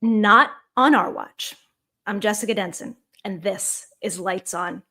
Not on our watch. I'm Jessica Denson, and this is Lights On.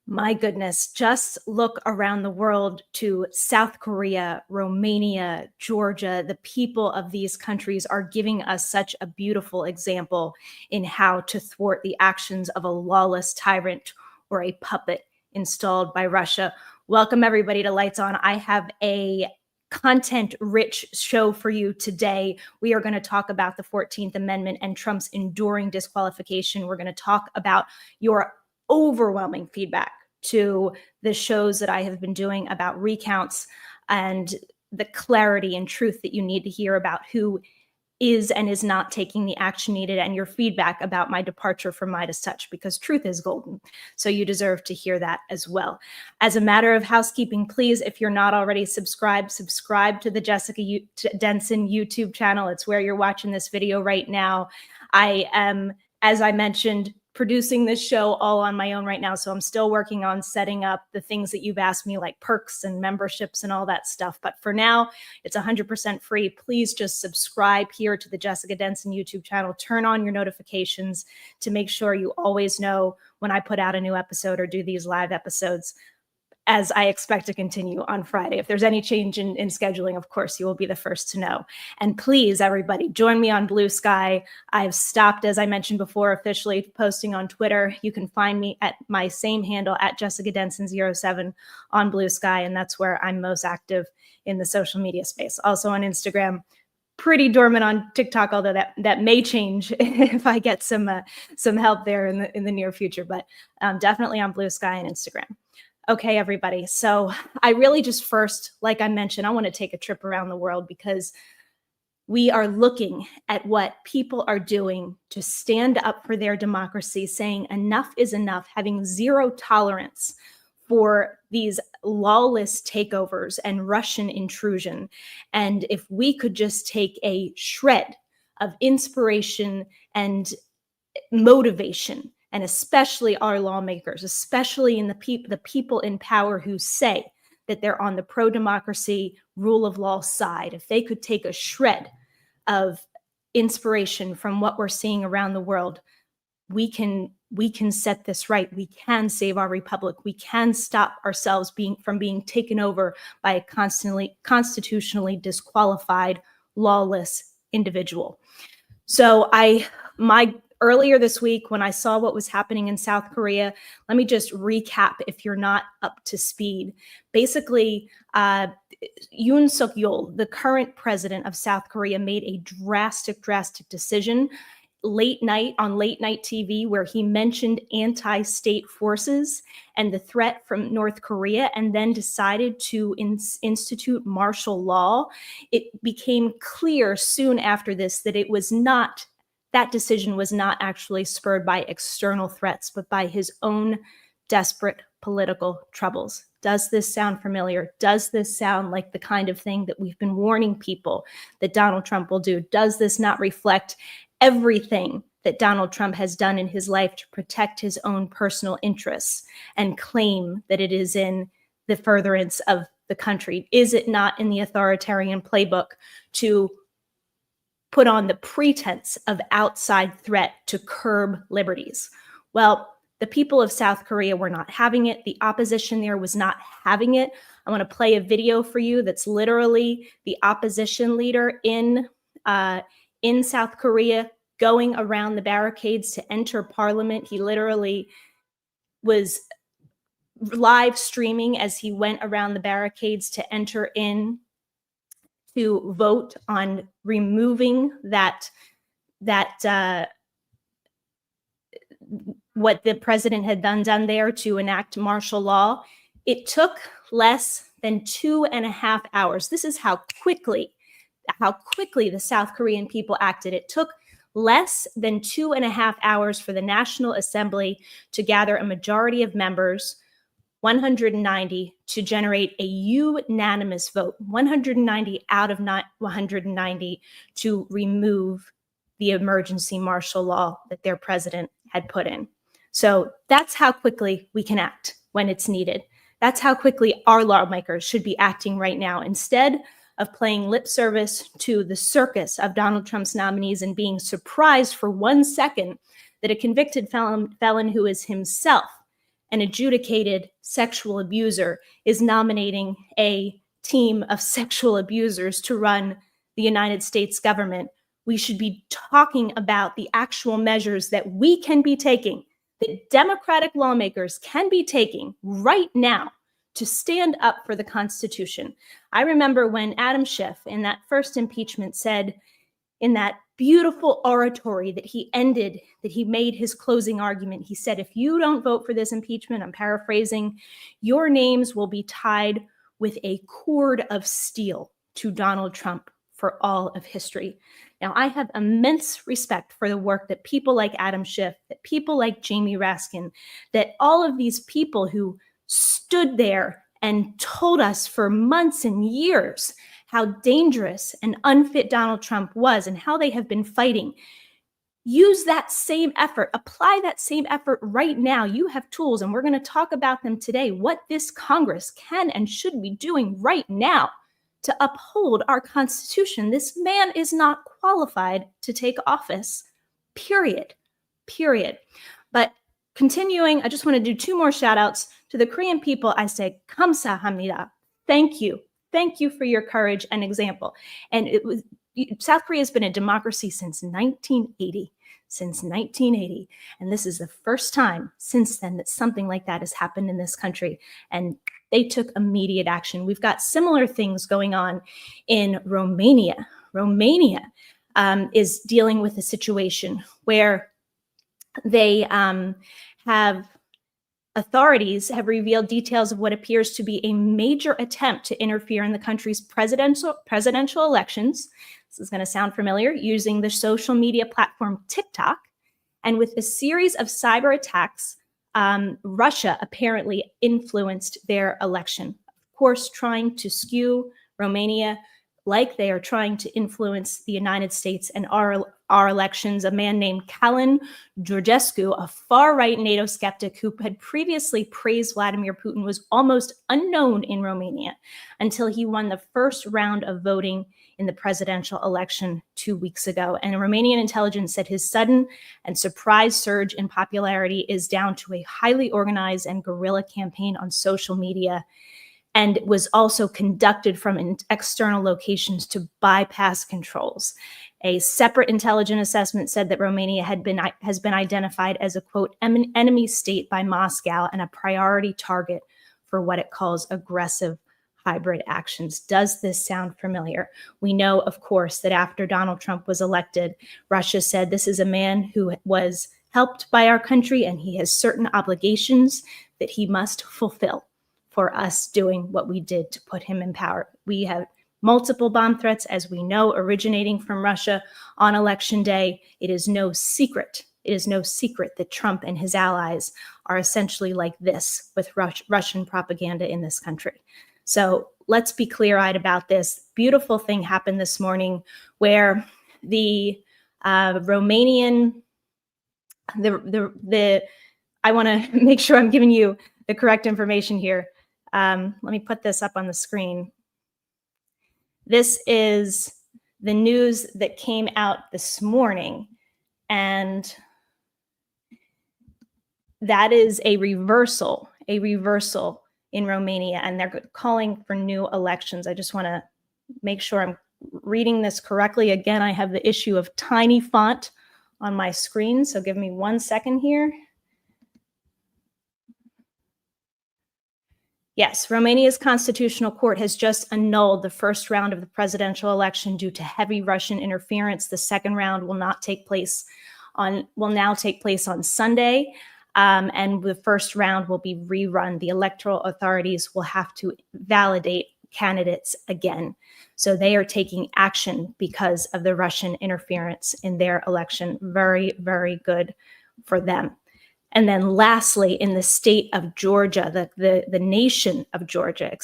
My goodness, just look around the world to South Korea, Romania, Georgia. The people of these countries are giving us such a beautiful example in how to thwart the actions of a lawless tyrant or a puppet installed by Russia. Welcome, everybody, to Lights On. I have a content-rich show for you today. We are going to talk about the 14th Amendment and Trump's enduring disqualification. We're going to talk about your overwhelming feedback to the shows that I have been doing about recounts and the clarity and truth that you need to hear about who is and is not taking the action needed, and your feedback about my departure from Meidastouch, because truth is golden. So you deserve to hear that as well. As a matter of housekeeping, please, if you're not already subscribed, subscribe to the Jessica Denson YouTube channel. It's where you're watching this video right now. I am, as I mentioned, producing this show all on my own right now. So I'm still working on setting up the things that you've asked me, like perks and memberships and all that stuff. But for now, it's 100% free. Please just subscribe here to the Jessica Denson YouTube channel. Turn on your notifications to make sure you always know when I put out a new episode or do these live episodes, as I expect to continue on Friday. If there's any change in scheduling, of course, you will be the first to know. And please, everybody, join me on Blue Sky. I've stopped, as I mentioned before, officially posting on Twitter. You can find me at my same handle, at Jessica Denson07 on Blue Sky, and that's where I'm most active in the social media space. Also on Instagram, pretty dormant on TikTok, although that may change if I get some help there in the near future, but definitely on Blue Sky and Instagram. Okay, everybody. So I really just first, like I mentioned, I want to take a trip around the world because we are looking at what people are doing to stand up for their democracy, saying enough is enough, having zero tolerance for these lawless takeovers and Russian intrusion. And if we could just take a shred of inspiration and motivation, and especially our lawmakers, especially in the people in power who say that they're on the pro-democracy, rule of law side, if they could take a shred of inspiration from what we're seeing around the world, we can set this right. We can save our republic. We can stop ourselves from being taken over by a constitutionally disqualified, lawless individual. So earlier this week, when I saw what was happening in South Korea, let me just recap if you're not up to speed. Basically, Yoon Suk-yeol, the current president of South Korea, made a drastic decision on late night TV, where he mentioned anti-state forces and the threat from North Korea, and then decided to institute martial law. It became clear soon after this that that decision was not actually spurred by external threats, but by his own desperate political troubles. Does this sound familiar? Does this sound like the kind of thing that we've been warning people that Donald Trump will do? Does this not reflect everything that Donald Trump has done in his life to protect his own personal interests and claim that it is in the furtherance of the country? Is it not in the authoritarian playbook to put on the pretense of outside threat to curb liberties? Well, the people of South Korea were not having it. The opposition there was not having it. I want to play a video for you that's literally the opposition leader in South Korea going around the barricades to enter parliament. He literally was live streaming as he went around the barricades to enter in to vote on removing what the president had done there to enact martial law. It took less than 2.5 hours. This is how quickly the South Korean people acted. It took less than 2.5 hours for the National Assembly to gather a majority of members, 190, to generate a unanimous vote, 190 out of 190, to remove the emergency martial law that their president had put in. So that's how quickly we can act when it's needed. That's how quickly our lawmakers should be acting right now. Instead of playing lip service to the circus of Donald Trump's nominees and being surprised for 1 second that a convicted felon who is himself an adjudicated sexual abuser is nominating a team of sexual abusers to run the United States government. We should be talking about the actual measures that we can be taking, that Democratic lawmakers can be taking right now to stand up for the Constitution. I remember when Adam Schiff in that first impeachment said in that beautiful oratory that he ended, that he made his closing argument, he said, if you don't vote for this impeachment, I'm paraphrasing, your names will be tied with a cord of steel to Donald Trump for all of history. Now, I have immense respect for the work that people like Adam Schiff, that people like Jamie Raskin, that all of these people who stood there and told us for months and years how dangerous and unfit Donald Trump was and how they have been fighting. Use that same effort, apply that same effort right now. You have tools, and we're going to talk about them today, what this Congress can and should be doing right now to uphold our Constitution. This man is not qualified to take office, period. But continuing, I just want to do 2 more shout outs to the Korean people. I say, 감사합니다. Thank you. Thank you for your courage and example. And South Korea has been a democracy since 1980. And this is the first time since then that something like that has happened in this country. And they took immediate action. We've got similar things going on in Romania. Romania is dealing with a situation where they authorities have revealed details of what appears to be a major attempt to interfere in the country's presidential elections. This is going to sound familiar, using the social media platform TikTok. And with a series of cyber attacks, Russia apparently influenced their election. Of course, trying to skew Romania like they are trying to influence the United States and our elections. A man named Calin Georgescu, a far-right NATO skeptic who had previously praised Vladimir Putin, was almost unknown in Romania until he won the first round of voting in the presidential election 2 weeks ago. And Romanian intelligence said his sudden and surprise surge in popularity is down to a highly organized and guerrilla campaign on social media, and was also conducted from external locations to bypass controls. A separate intelligence assessment said that Romania has been identified as a, quote, enemy state by Moscow and a priority target for what it calls aggressive hybrid actions. Does this sound familiar? We know, of course, that after Donald Trump was elected, Russia said this is a man who was helped by our country and he has certain obligations that he must fulfill for us doing what we did to put him in power. We have multiple bomb threats, as we know, originating from Russia on election day. It is no secret. It is no secret that Trump and his allies are essentially like this with Russian propaganda in this country. So let's be clear-eyed about this. Beautiful thing happened this morning where the Romanian, I want to make sure I'm giving you the correct information here. Let me put this up on the screen. This is the news that came out this morning, and that is a reversal in Romania, and they're calling for new elections. I just want to make sure I'm reading this correctly. Again, I have the issue of tiny font on my screen, so give me 1 second here. Yes, Romania's constitutional court has just annulled the first round of the presidential election due to heavy Russian interference. The second round will now take place on Sunday, and the first round will be rerun. The electoral authorities will have to validate candidates again. So they are taking action because of the Russian interference in their election. Very, very good for them. And then lastly, in the state of Georgia, the nation of Georgia,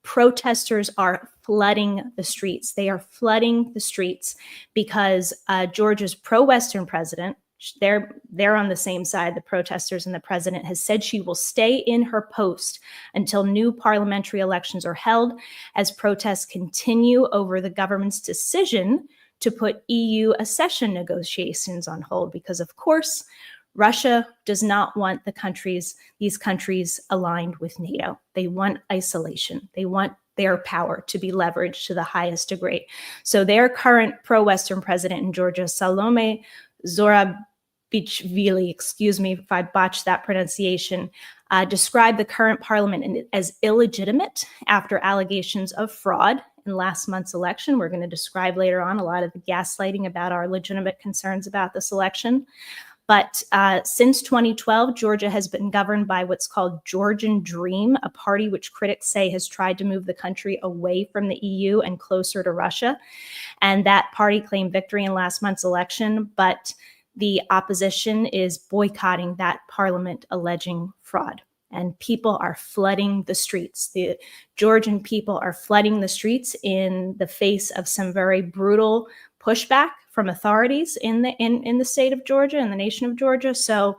protesters are flooding the streets. They are flooding the streets because Georgia's pro-Western president, They're on the same side, the protesters, and the president has said she will stay in her post until new parliamentary elections are held, as protests continue over the government's decision to put EU accession negotiations on hold, because of course Russia does not want these countries aligned with NATO. They want isolation. They want their power to be leveraged to the highest degree. So their current pro-Western president in Georgia, Salome Zourabichvili, excuse me if I botched that pronunciation, described the current parliament as illegitimate after allegations of fraud in last month's election. We're going to describe later on a lot of the gaslighting about our legitimate concerns about this election. But since 2012, Georgia has been governed by what's called Georgian Dream, a party which critics say has tried to move the country away from the EU and closer to Russia. And that party claimed victory in last month's election, but the opposition is boycotting that parliament, alleging fraud. And people are flooding the streets. The Georgian people are flooding the streets in the face of some very brutal pushback from authorities in the state of Georgia and the nation of Georgia. So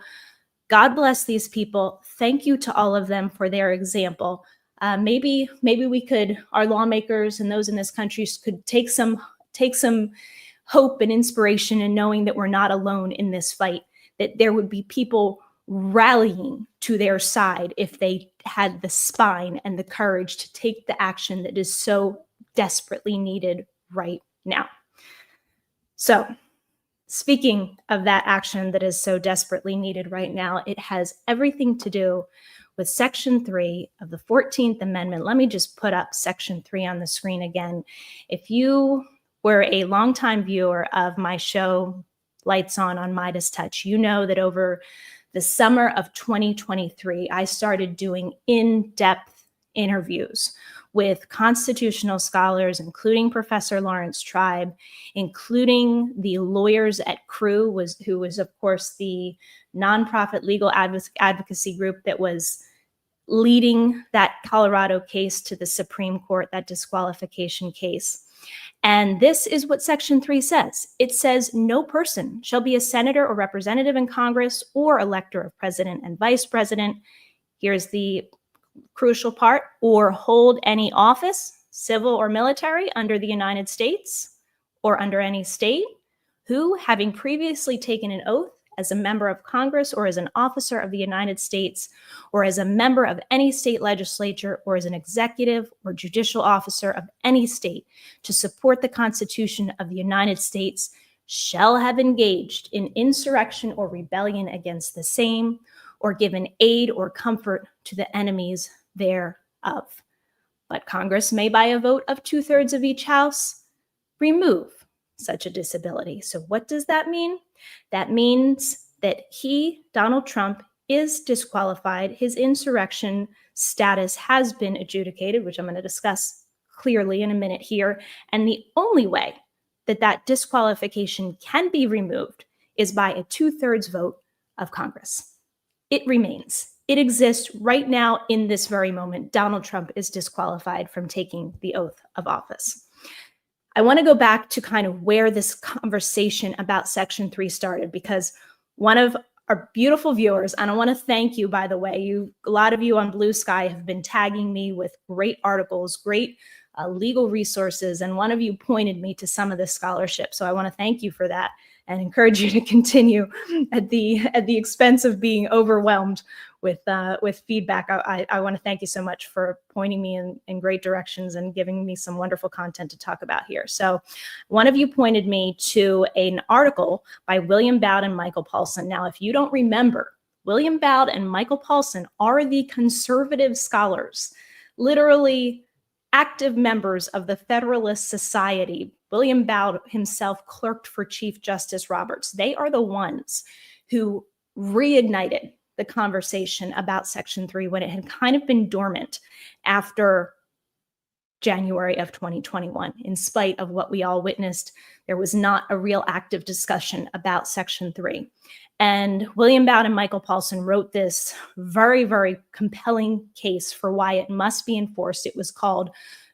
God bless these people. Thank you to all of them for their example. Maybe we could, our lawmakers and those in this country could take some hope and inspiration in knowing that we're not alone in this fight, that there would be people rallying to their side if they had the spine and the courage to take the action that is so desperately needed right now. So, speaking of that action that is so desperately needed right now, it has everything to do with Section 3 of the 14th Amendment. Let me just put up Section 3 on the screen again. If you were a longtime viewer of my show, Lights On Meidastouch, you know that over the summer of 2023, I started doing in-depth interviews with constitutional scholars, including Professor Lawrence Tribe, including the lawyers at CREW, who was, of course, the nonprofit legal advocacy group that was leading that Colorado case to the Supreme Court, that disqualification case. And this is what Section 3 says. It says, no person shall be a senator or representative in Congress or elector of president and vice president. Here's the crucial part, or hold any office, civil or military, under the United States or under any state, who, having previously taken an oath as a member of Congress or as an officer of the United States or as a member of any state legislature or as an executive or judicial officer of any state to support the Constitution of the United States, shall have engaged in insurrection or rebellion against the same, or given aid or comfort to the enemies thereof. But Congress may, by a vote of 2/3 of each house, remove such a disability. So what does that mean? That means that he, Donald Trump, is disqualified. His insurrection status has been adjudicated, which I'm going to discuss clearly in a minute here. And the only way that that disqualification can be removed is by a 2/3 vote of Congress. It remains. It exists right now in this very moment. Donald Trump is disqualified from taking the oath of office. I want to go back to kind of where this conversation about Section 3 started, because one of our beautiful viewers, and I want to thank you, by the way, a lot of you on Blue Sky have been tagging me with great articles, great legal resources, and one of you pointed me to some of this scholarship. So I want to thank you for that and encourage you to continue at the expense of being overwhelmed with feedback. I want to thank you so much for pointing me in great directions and giving me some wonderful content to talk about here. So one of you pointed me to an article by William Bowd and Michael Paulson. Now, if you don't remember, William Bowd and Michael Paulson are the conservative scholars, literally active members of the Federalist Society. William Bowd himself clerked for Chief Justice Roberts. They are the ones who reignited the conversation about Section 3 when it had kind of been dormant after January of 2021. In spite of what we all witnessed, there was not a real active discussion about Section 3. And William Bowd and Michael Paulson wrote this very, very compelling case for why it must be enforced. It was called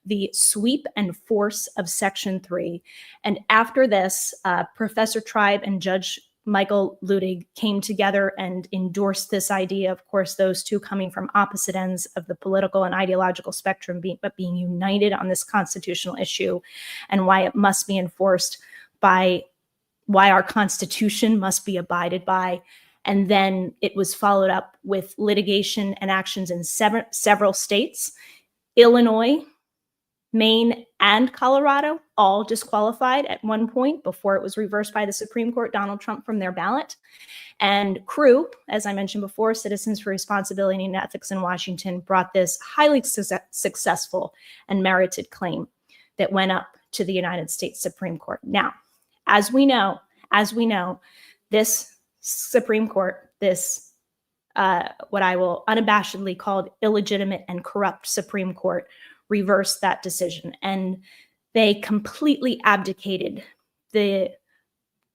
The Sweep and Force of Section 3. And after this, Professor Tribe and Judge Michael Luttig came together and endorsed this idea. Of course, those two coming from opposite ends of the political and ideological spectrum, but being united on this constitutional issue and why it must be enforced by, why our Constitution must be abided by. And then it was followed up with litigation and actions in several states, Illinois, Maine, and Colorado, all disqualified at one point before it was reversed by the Supreme Court, Donald Trump, from their ballot. And CREW, as I mentioned before, Citizens for Responsibility and Ethics in Washington, brought this highly successful and merited claim that went up to the United States Supreme Court. Now, as we know, this Supreme Court, this what I will unabashedly call illegitimate and corrupt Supreme Court, reversed that decision, and they completely abdicated the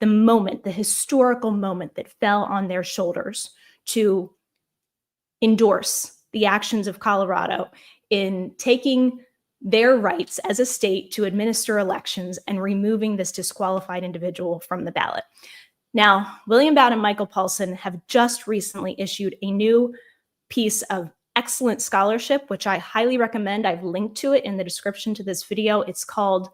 moment, the historical moment that fell on their shoulders to endorse the actions of Colorado in taking their rights as a state to administer elections and removing this disqualified individual from the ballot. Now, William Bowd and Michael Paulson have just recently issued a new piece of excellent scholarship, which I highly recommend. I've linked to it in the description to this video. It's called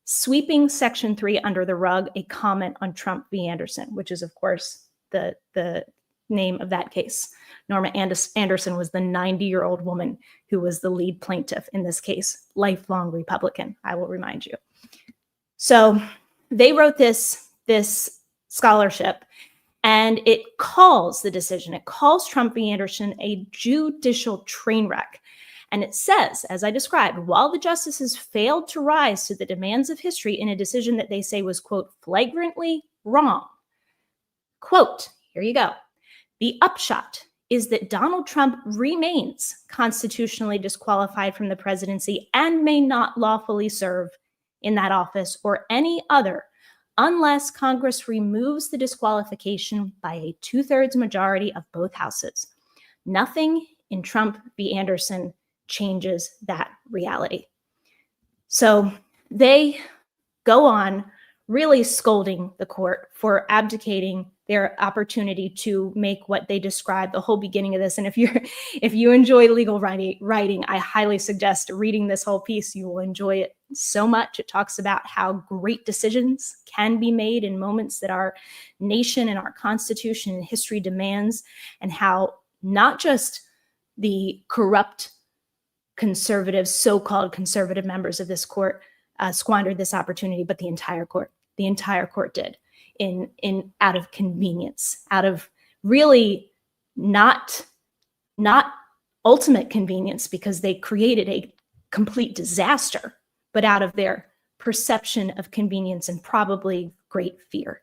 Sweeping Section 3 Under the Rug, a Comment on Trump v. Anderson, which is, of course, the name of that case. Norma Anderson was the 90-year-old woman who was the lead plaintiff in this case, lifelong Republican, I will remind you. So they wrote this scholarship, and it calls the decision, it calls Trump v. Anderson a judicial train wreck. And it says, as I described, while the justices failed to rise to the demands of history in a decision that they say was, quote, flagrantly wrong, quote, here you go, the upshot is that Donald Trump remains constitutionally disqualified from the presidency and may not lawfully serve in that office or any other unless Congress removes the disqualification by a 2/3 majority of both houses. Nothing in Trump v. Anderson changes that reality. So they go on really scolding the court for abdicating their opportunity to make what they describe the whole beginning of this. And if you enjoy legal writing, I highly suggest reading this whole piece. You will enjoy it so much. It talks about how great decisions can be made in moments that our nation and our Constitution and history demands, and how not just the corrupt conservative, so-called conservative members of this court squandered this opportunity, but the entire court did. In out of convenience, out of really not ultimate convenience, because they created a complete disaster, but out of their perception of convenience and probably great fear.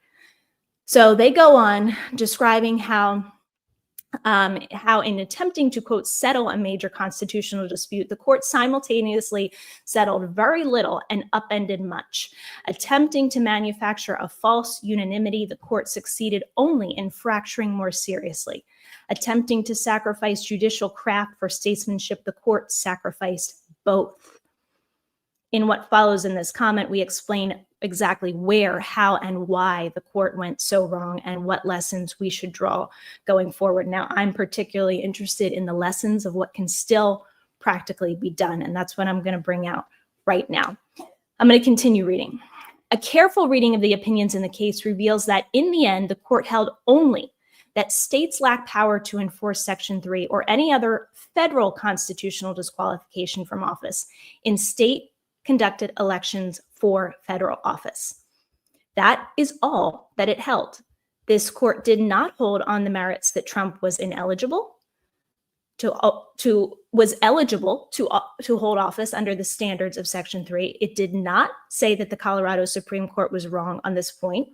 So they go on describing how in attempting to, quote, settle a major constitutional dispute, the court simultaneously settled very little and upended much. Attempting to manufacture a false unanimity, the court succeeded only in fracturing more seriously. Attempting to sacrifice judicial craft for statesmanship, the court sacrificed both. In what follows in this comment, we explain exactly where, how, and why the court went so wrong and what lessons we should draw going forward. Now, I'm particularly interested in the lessons of what can still practically be done, and that's what I'm going to bring out right now. I'm going to continue reading. A careful reading of the opinions in the case reveals that in the end, the court held only that states lack power to enforce Section 3 or any other federal constitutional disqualification from office in state-conducted elections for federal office. That is all that it held. This court did not hold on the merits that Trump was eligible to hold office under the standards of Section 3. It did not say that the Colorado Supreme Court was wrong on this point.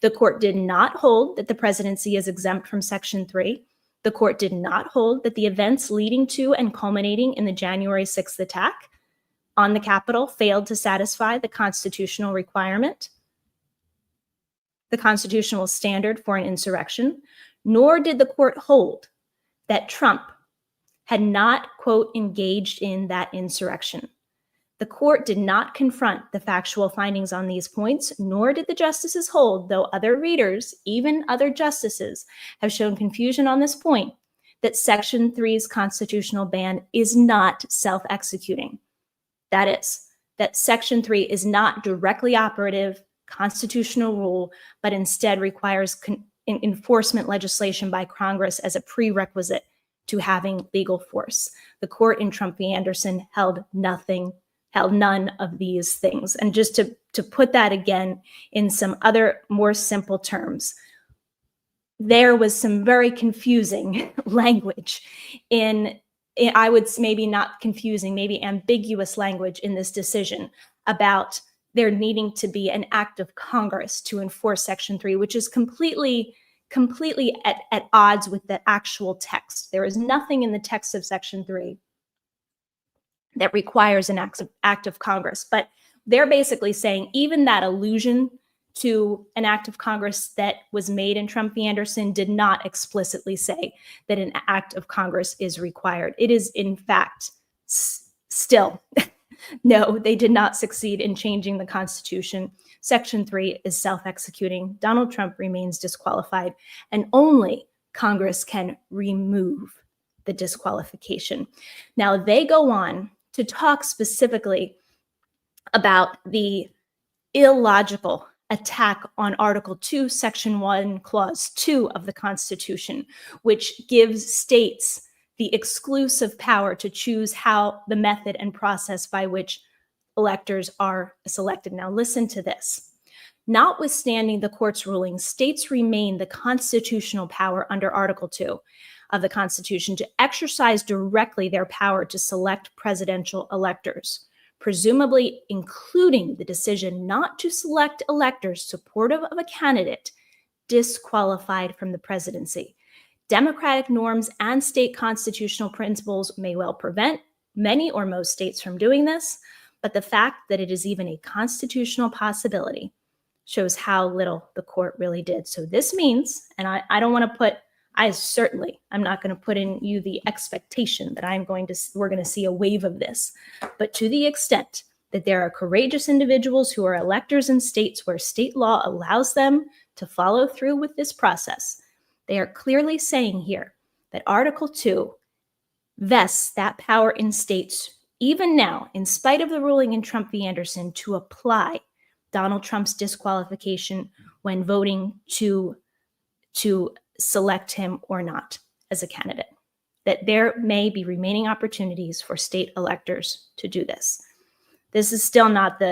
The court did not hold that the presidency is exempt from Section 3. The court did not hold that the events leading to and culminating in the January 6th attack on the Capitol failed to satisfy the constitutional requirement, the constitutional standard for an insurrection, nor did the court hold that Trump had not, quote, engaged in that insurrection. The court did not confront the factual findings on these points, nor did the justices hold, though other readers, even other justices, have shown confusion on this point, that Section 3's constitutional ban is not self-executing. That is, that Section 3 is not directly operative constitutional rule, but instead requires enforcement legislation by Congress as a prerequisite to having legal force. The court in Trump v. Anderson held none of these things. And just to put that again in some other more simple terms, there was some very confusing language I would maybe not confusing, maybe ambiguous language in this decision about there needing to be an act of Congress to enforce Section 3, which is completely at odds with the actual text. There is nothing in the text of Section 3 that requires an act of Congress. But they're basically saying even that allusion to an act of Congress that was made in Trump v. Anderson did not explicitly say that an act of Congress is required. It is, in fact, still, no, they did not succeed in changing the Constitution. Section 3 is self-executing. Donald Trump remains disqualified, and only Congress can remove the disqualification. Now, they go on to talk specifically about the illogical attack on Article 2, Section 1, Clause 2 of the Constitution, which gives states the exclusive power to choose how the method and process by which electors are selected. Now, listen to this. Notwithstanding the court's ruling, states remain the constitutional power under Article 2 of the Constitution to exercise directly their power to select presidential electors, presumably including the decision not to select electors supportive of a candidate disqualified from the presidency. Democratic norms and state constitutional principles may well prevent many or most states from doing this, but the fact that it is even a constitutional possibility shows how little the court really did. So this means, and I don't want to put, I'm not going to put in you the expectation that we're going to see a wave of this, but to the extent that there are courageous individuals who are electors in states where state law allows them to follow through with this process, they are clearly saying here that Article 2 vests that power in states, even now, in spite of the ruling in Trump v. Anderson, to apply Donald Trump's disqualification when voting to select him or not as a candidate, that there may be remaining opportunities for state electors to do this. This is still not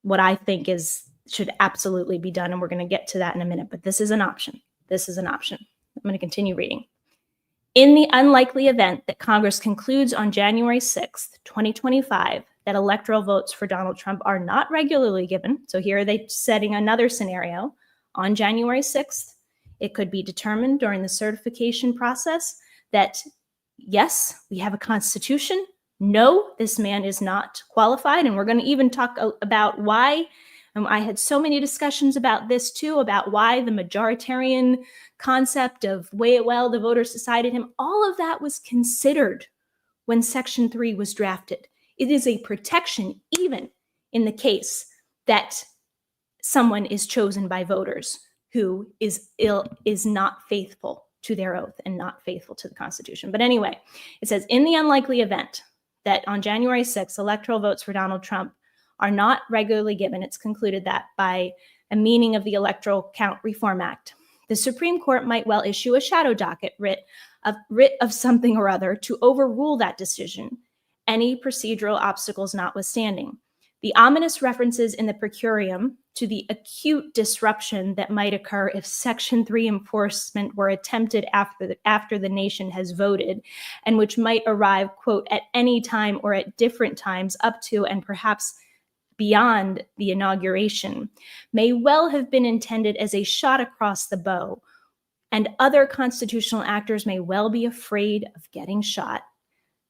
what I think should absolutely be done, and we're going to get to that in a minute, but this is an option. This is an option. I'm going to continue reading. In the unlikely event that Congress concludes on January 6th, 2025, that electoral votes for Donald Trump are not regularly given, so here are they setting another scenario, on January 6th, it could be determined during the certification process that, yes, we have a constitution. No, this man is not qualified. And we're going to even talk about why. I had so many discussions about this too, about why the majoritarian concept of, well, the voters decided him. All of that was considered when Section 3 was drafted. It is a protection even in the case that someone is chosen by voters who is not faithful to their oath and not faithful to the Constitution. But anyway, it says, in the unlikely event that on January 6th, electoral votes for Donald Trump are not regularly given, it's concluded that by a meaning of the Electoral Count Reform Act, the Supreme Court might well issue a shadow docket writ of something or other to overrule that decision, any procedural obstacles notwithstanding. The ominous references in the per curiam to the acute disruption that might occur if Section 3 enforcement were attempted after the nation has voted, and which might arrive, quote, at any time or at different times up to and perhaps beyond the inauguration, may well have been intended as a shot across the bow, and other constitutional actors may well be afraid of getting shot.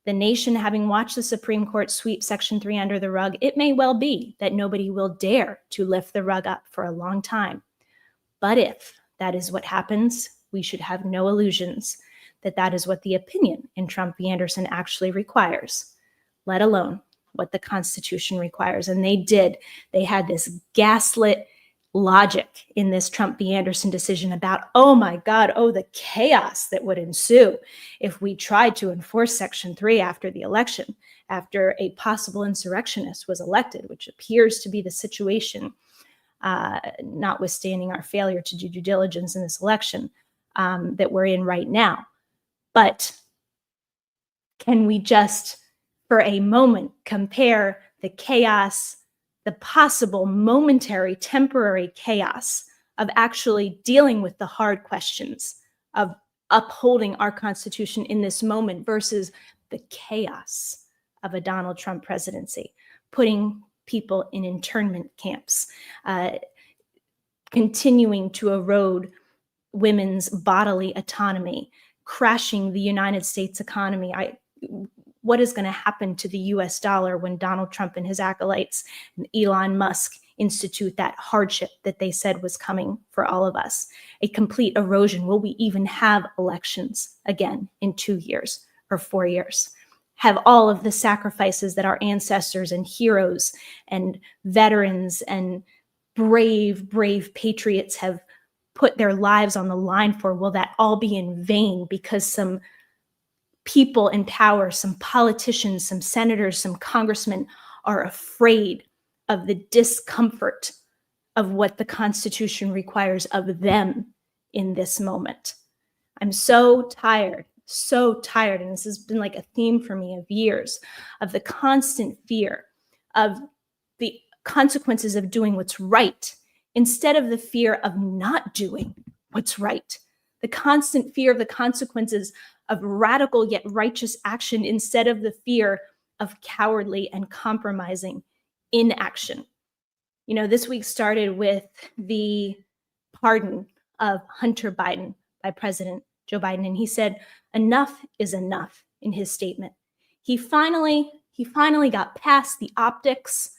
The nation having watched the Supreme Court sweep Section 3 under the rug, it may well be that nobody will dare to lift the rug up for a long time. But if that is what happens, we should have no illusions that that is what the opinion in Trump v. Anderson actually requires, let alone what the Constitution requires. And they did. They had this gaslit logic in this Trump v. Anderson decision about, oh my God, oh, the chaos that would ensue if we tried to enforce Section 3 after the election, after a possible insurrectionist was elected, which appears to be the situation, notwithstanding our failure to do due diligence in this election that we're in right now. But can we just, for a moment, compare the chaos, the possible momentary, temporary chaos of actually dealing with the hard questions of upholding our Constitution in this moment versus the chaos of a Donald Trump presidency, putting people in internment camps, continuing to erode women's bodily autonomy, crashing the United States economy. What is going to happen to the US dollar when Donald Trump and his acolytes and Elon Musk institute that hardship that they said was coming for all of us? A complete erosion. Will we even have elections again in 2 years or 4 years? Have all of the sacrifices that our ancestors and heroes and veterans and brave, brave patriots have put their lives on the line for, will that all be in vain because some people in power, some politicians, some senators, some congressmen are afraid of the discomfort of what the Constitution requires of them in this moment? I'm so tired, and this has been like a theme for me of years, of the constant fear of the consequences of doing what's right instead of the fear of not doing what's right. The constant fear of the consequences of radical yet righteous action instead of the fear of cowardly and compromising inaction. You know, this week started with the pardon of Hunter Biden by President Joe Biden, and he said, enough is enough in his statement. He finally got past the optics,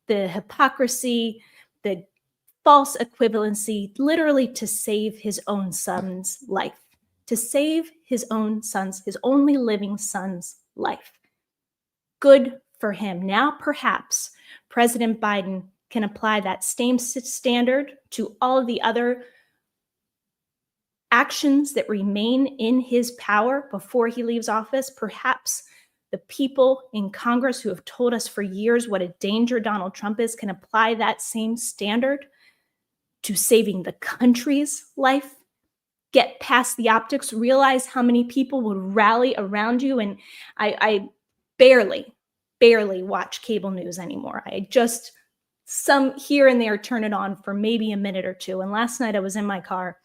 the hypocrisy, the false equivalency, literally to save his own son's life, to save his own son's, his only living son's life. Good for him. Now, perhaps President Biden can apply that same standard to all of the other actions that remain in his power before he leaves office. Perhaps the people in Congress who have told us for years what a danger Donald Trump is can apply that same standard to saving the country's life. Get past the optics, realize how many people would rally around you. And I barely watch cable news anymore. I just, some here and there, turn it on for maybe a minute or two. And last night I was in my car,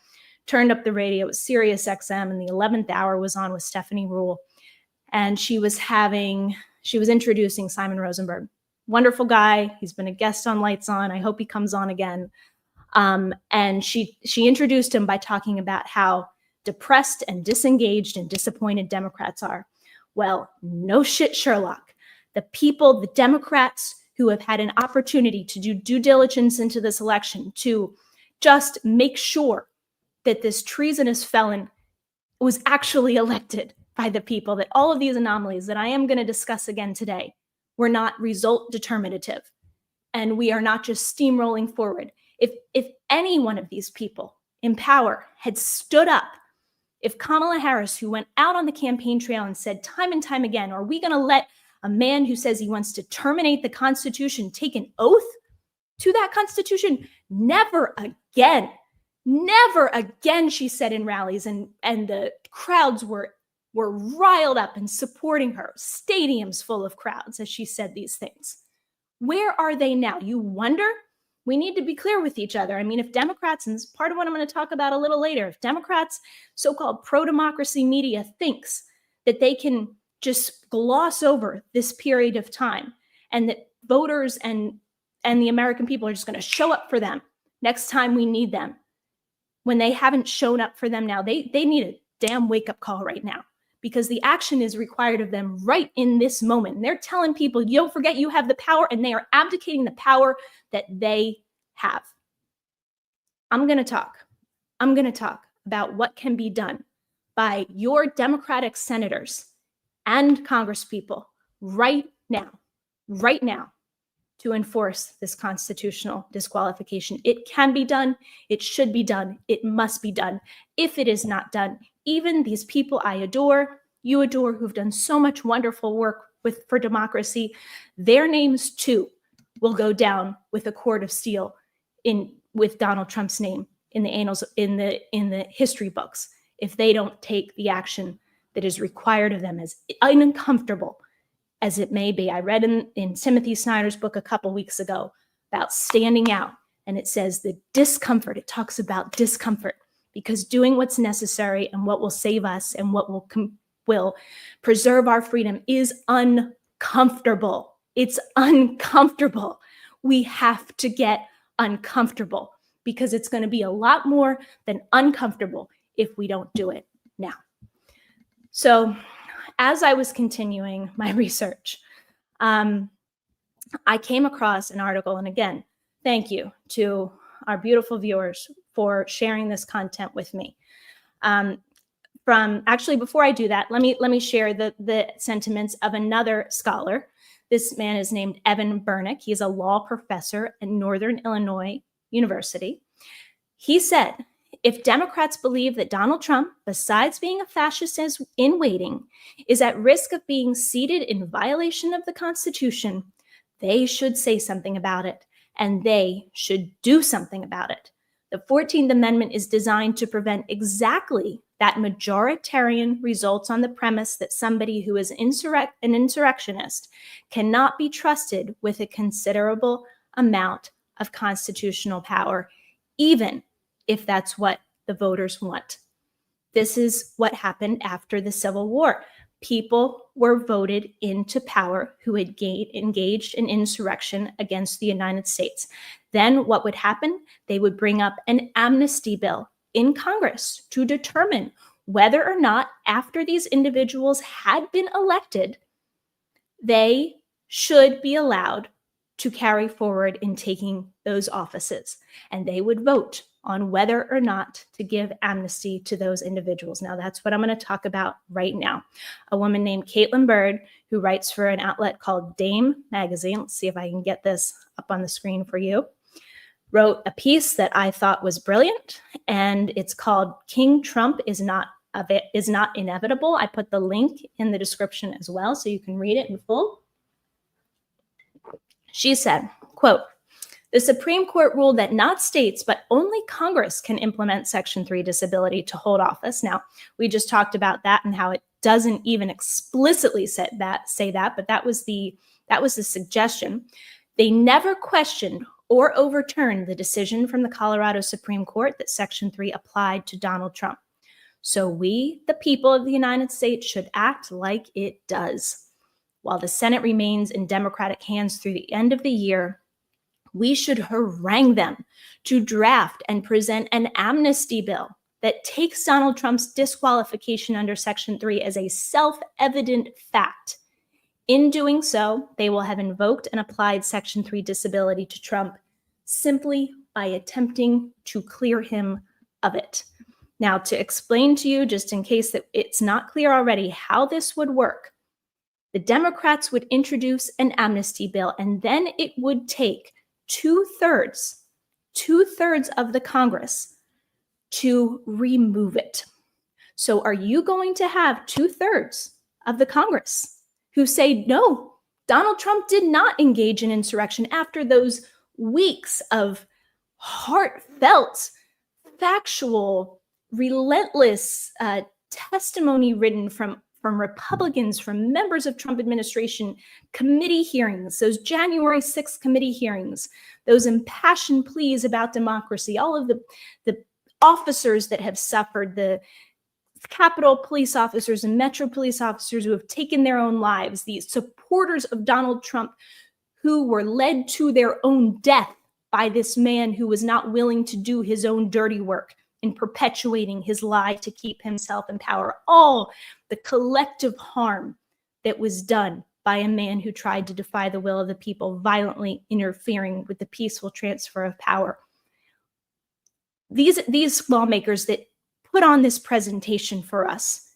turned up the radio, it was Sirius XM, and the 11th hour was on with Stephanie Ruhle. And she was introducing Simon Rosenberg. Wonderful guy. He's been a guest on Lights On. I hope he comes on again. And she introduced him by talking about how depressed and disengaged and disappointed Democrats are. Well, no shit, Sherlock. The people, the Democrats who have had an opportunity to do due diligence into this election, to just make sure that this treasonous felon was actually elected by the people, that all of these anomalies that I am going to discuss again today were not result determinative. And we are not just steamrolling forward. If any one of these people in power had stood up, if Kamala Harris, who went out on the campaign trail and said time and time again, are we going to let a man who says he wants to terminate the Constitution take an oath to that Constitution? Never again. Never again, she said in rallies, and the crowds were riled up and supporting her, stadiums full of crowds as she said these things. Where are they now? You wonder? We need to be clear with each other. I mean, if Democrats, and this is part of what I'm going to talk about a little later, if Democrats, so-called pro-democracy media, thinks that they can just gloss over this period of time and that voters and the American people are just going to show up for them next time we need them, when they haven't shown up for them now, they need a damn wake-up call right now, because the action is required of them right in this moment. And they're telling people, you don't forget you have the power, and they are abdicating the power that they have. I'm going to talk about what can be done by your Democratic senators and congresspeople right now, right now to enforce this constitutional disqualification. It can be done. It should be done. It must be done. If it is not done, even these people I adore, you adore, who've done so much wonderful work for democracy, their names too will go down with a cord of steel with Donald Trump's name in the annals, in the history books, if they don't take the action that is required of them, as uncomfortable as it may be. I read in Timothy Snyder's book a couple weeks ago about standing out, and it says the discomfort, it talks about discomfort, because doing what's necessary and what will save us and what will preserve our freedom is uncomfortable. It's uncomfortable. We have to get uncomfortable, because it's going to be a lot more than uncomfortable if we don't do it now. So as I was continuing my research, I came across an article, and again, thank you to our beautiful viewers for sharing this content with me. Actually, before I do that, let me share the sentiments of another scholar. This man is named Evan Bernick. He's a law professor at Northern Illinois University. He said, if Democrats believe that Donald Trump, besides being a fascist in waiting, is at risk of being seated in violation of the Constitution, they should say something about it, and they should do something about it. The 14th Amendment is designed to prevent exactly that majoritarian results on the premise that somebody who is an insurrectionist cannot be trusted with a considerable amount of constitutional power, even if that's what the voters want. This is what happened after the Civil War. People were voted into power who had engaged in insurrection against the United States. Then what would happen? They would bring up an amnesty bill in Congress to determine whether or not, after these individuals had been elected, they should be allowed to carry forward in taking those offices. And they would vote on whether or not to give amnesty to those individuals. Now, that's what I'm going to talk about right now. A woman named Caitlin Bird, who writes for an outlet called Dame Magazine, let's see if I can get this up on the screen for you, wrote a piece that I thought was brilliant, and it's called King Trump is not inevitable. I put the link in the description as well, so you can read it in full. She said, quote, the Supreme Court ruled that not states, but only Congress can implement Section 3 disability to hold office. Now, we just talked about that and how it doesn't even explicitly say that, but that was the suggestion. They never questioned or overturned the decision from the Colorado Supreme Court that Section 3 applied to Donald Trump. So we, the people of the United States, should act like it does. While the Senate remains in Democratic hands through the end of the year, we should harangue them to draft and present an amnesty bill that takes Donald Trump's disqualification under Section 3 as a self-evident fact. In doing so, they will have invoked and applied Section 3 disability to Trump simply by attempting to clear him of it. Now, to explain to you, just in case that it's not clear already, how this would work, the Democrats would introduce an amnesty bill, and then it would take two-thirds of the Congress to remove it. So are you going to have two-thirds of the Congress who say, no, Donald Trump did not engage in insurrection after those weeks of heartfelt, factual, relentless testimony written from Republicans, from members of Trump administration, committee hearings, those January 6th committee hearings, those impassioned pleas about democracy, all of the officers that have suffered, the Capitol police officers and Metro police officers who have taken their own lives, the supporters of Donald Trump who were led to their own death by this man who was not willing to do his own dirty work in perpetuating his lie to keep himself in power. All the collective harm that was done by a man who tried to defy the will of the people, violently interfering with the peaceful transfer of power. These lawmakers that put on this presentation for us,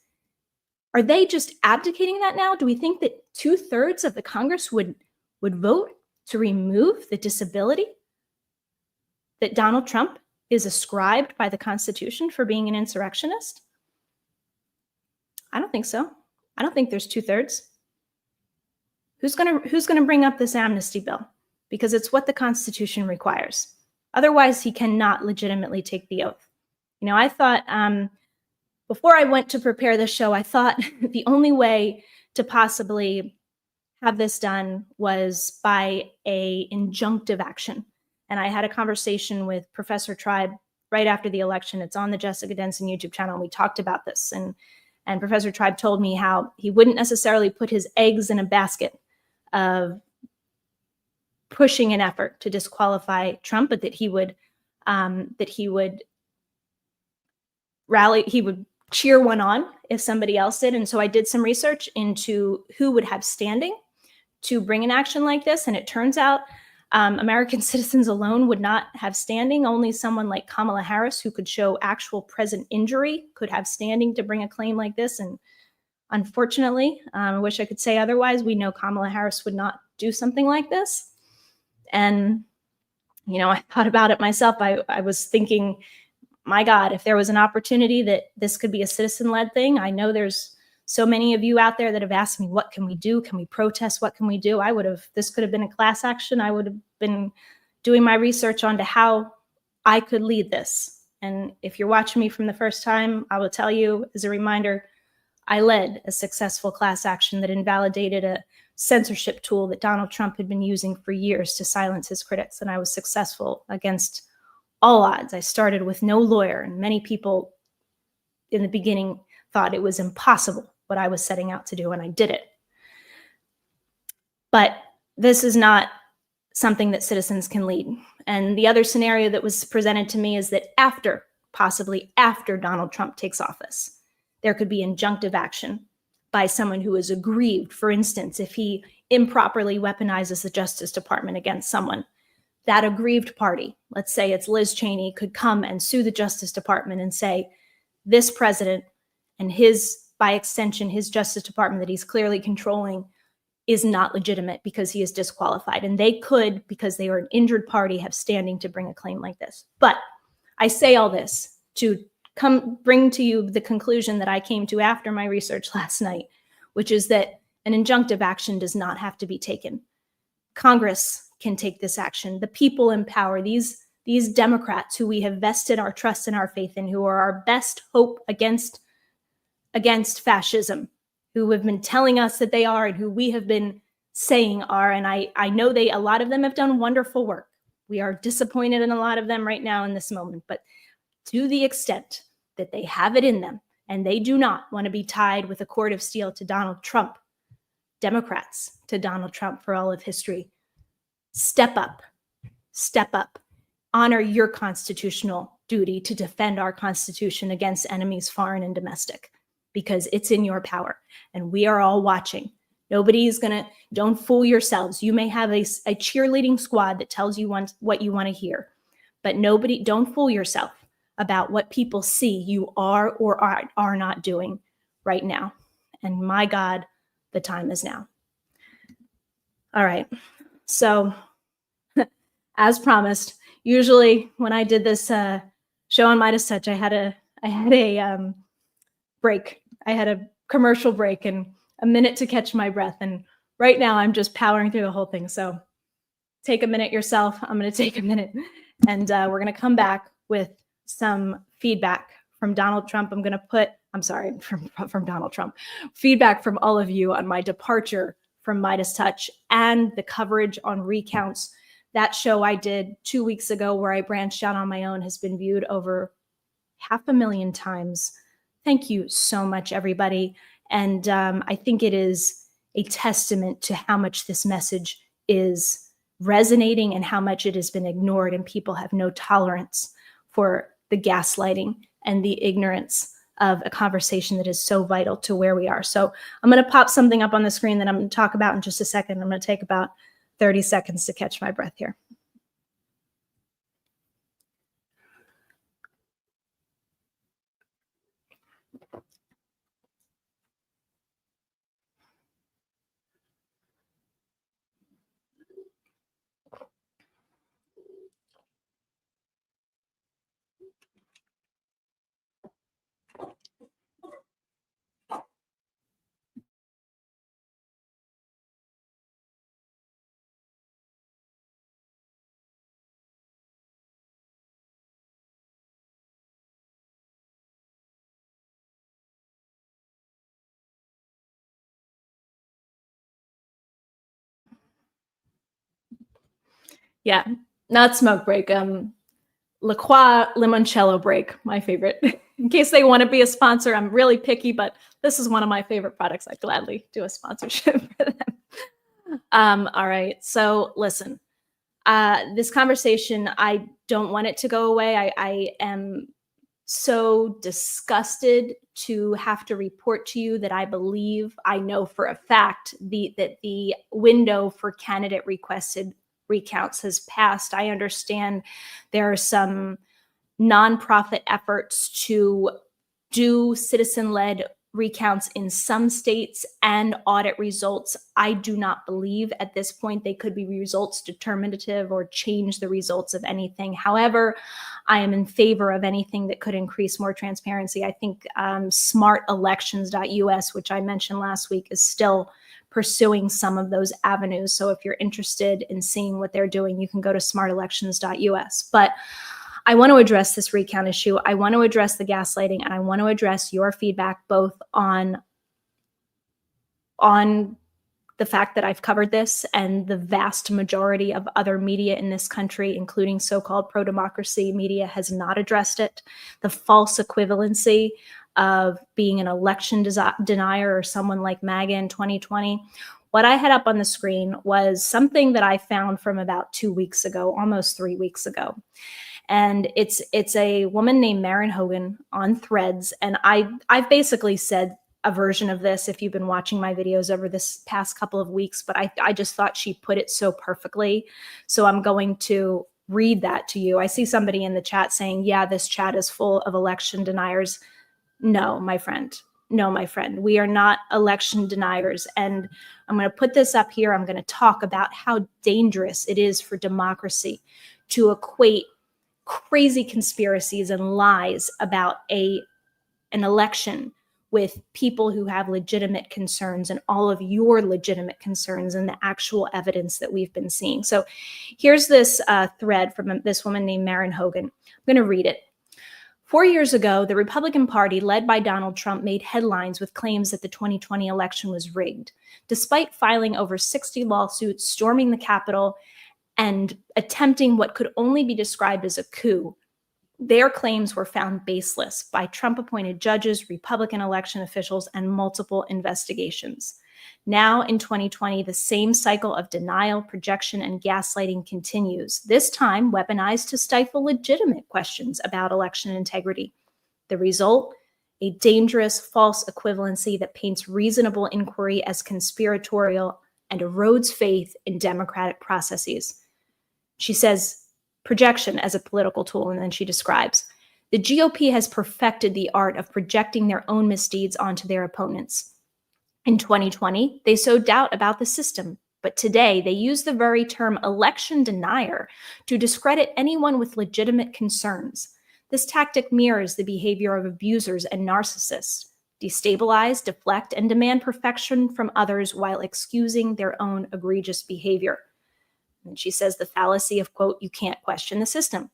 are they just abdicating that now? Do we think that two-thirds of the Congress would would vote to remove the disability that Donald Trump is ascribed by the Constitution for being an insurrectionist? I don't think so. I don't think there's 2/3. Who's gonna bring up this amnesty bill? Because it's what the Constitution requires. Otherwise, he cannot legitimately take the oath. You know, I thought before I went to prepare this show, I thought the only way to possibly have this done was by a injunctive action. And I had a conversation with Professor Tribe right after the election. It's on the Jessica Denson YouTube channel. And we talked about this. And Professor Tribe told me how he wouldn't necessarily put his eggs in a basket of pushing an effort to disqualify Trump, but that he would rally, he would cheer one on if somebody else did. And so I did some research into who would have standing to bring an action like this. And it turns out American citizens alone would not have standing. Only someone like Kamala Harris, who could show actual present injury, could have standing to bring a claim like this. And unfortunately, I wish I could say otherwise. We know Kamala Harris would not do something like this. And, you know, I thought about it myself. I was thinking, my God, if there was an opportunity that this could be a citizen-led thing, I know there's so many of you out there that have asked me, what can we do? Can we protest? What can we do? This could have been a class action. I would have been doing my research onto how I could lead this. And if you're watching me from the first time, I will tell you as a reminder, I led a successful class action that invalidated a censorship tool that Donald Trump had been using for years to silence his critics. And I was successful against all odds. I started with no lawyer, and many people in the beginning thought it was impossible what I was setting out to do, and I did it. But this is not something that citizens can lead. And the other scenario that was presented to me is that possibly after Donald Trump takes office, there could be injunctive action by someone who is aggrieved. For instance, if he improperly weaponizes the Justice Department against someone, that aggrieved party, let's say it's Liz Cheney, could come and sue the Justice Department and say, this president and by extension, his Justice Department that he's clearly controlling is not legitimate because he is disqualified. And they could, because they are an injured party, have standing to bring a claim like this. But I say all this to bring to you the conclusion that I came to after my research last night, which is that an injunctive action does not have to be taken. Congress can take this action. The people in power, these Democrats who we have vested our trust and our faith in, who are our best hope against fascism, who have been telling us that they are and who we have been saying are. And I know a lot of them have done wonderful work. We are disappointed in a lot of them right now in this moment, but to the extent that they have it in them and they do not want to be tied with a cord of steel to Donald Trump, Democrats to Donald Trump for all of history, step up, honor your constitutional duty to defend our Constitution against enemies, foreign and domestic, because it's in your power and we are all watching. Don't fool yourselves. You may have a cheerleading squad that tells you what you want to hear, but don't fool yourself about what people see you are or are not doing right now. And my God, the time is now. All right. So as promised, usually when I did this show on Meidastouch, I had a break. I had a commercial break and a minute to catch my breath. And right now I'm just powering through the whole thing. So take a minute yourself. I'm going to take a minute and we're going to come back with some feedback from Donald Trump. From Donald Trump. Feedback from all of you on my departure from Meidastouch and the coverage on Recounts. That show I did 2 weeks ago where I branched out on my own has been viewed over 500,000 times. Thank you so much, everybody. And I think it is a testament to how much this message is resonating and how much it has been ignored, and people have no tolerance for the gaslighting and the ignorance of a conversation that is so vital to where we are. So I'm going to pop something up on the screen that I'm going to talk about in just a second. I'm going to take about 30 seconds to catch my breath here. Yeah, not smoke break. La Croix Limoncello break, my favorite. In case they want to be a sponsor, I'm really picky, but this is one of my favorite products. I'd gladly do a sponsorship for them. All right, so listen, this conversation, I don't want it to go away. I am so disgusted to have to report to you that I know for a fact that the window for candidate requested recounts has passed. I understand there are some nonprofit efforts to do citizen-led recounts in some states and audit results. I do not believe at this point they could be results determinative or change the results of anything. However, I am in favor of anything that could increase more transparency. I think smartelections.us, which I mentioned last week, is still pursuing some of those avenues. So if you're interested in seeing what they're doing, you can go to smartelections.us. But I want to address this recount issue. I want to address the gaslighting, and I want to address your feedback both on the fact that I've covered this and the vast majority of other media in this country, including so-called pro-democracy media, has not addressed it. The false equivalency of being an election denier or someone like MAGA in 2020. What I had up on the screen was something that I found from about 2 weeks ago, almost 3 weeks ago. And it's a woman named Maren Hogan on Threads. And I've basically said a version of this if you've been watching my videos over this past couple of weeks, but I just thought she put it so perfectly. So I'm going to read that to you. I see somebody in the chat saying, yeah, this chat is full of election deniers. No, my friend. No, my friend. We are not election deniers. And I'm going to put this up here. I'm going to talk about how dangerous it is for democracy to equate crazy conspiracies and lies about an election with people who have legitimate concerns and all of your legitimate concerns and the actual evidence that we've been seeing. So here's this thread from this woman named Maren Hogan. I'm going to read it. 4 years ago, the Republican Party, led by Donald Trump, made headlines with claims that the 2020 election was rigged. Despite filing over 60 lawsuits, storming the Capitol, and attempting what could only be described as a coup, their claims were found baseless by Trump-appointed judges, Republican election officials, and multiple investigations. Now, in 2020, the same cycle of denial, projection, and gaslighting continues, this time weaponized to stifle legitimate questions about election integrity. The result? A dangerous false equivalency that paints reasonable inquiry as conspiratorial and erodes faith in democratic processes. She says projection as a political tool, and then she describes, the GOP has perfected the art of projecting their own misdeeds onto their opponents. In 2020, they sowed doubt about the system, but today they use the very term election denier to discredit anyone with legitimate concerns. This tactic mirrors the behavior of abusers and narcissists, destabilize, deflect, and demand perfection from others while excusing their own egregious behavior. And she says the fallacy of, quote, you can't question the system.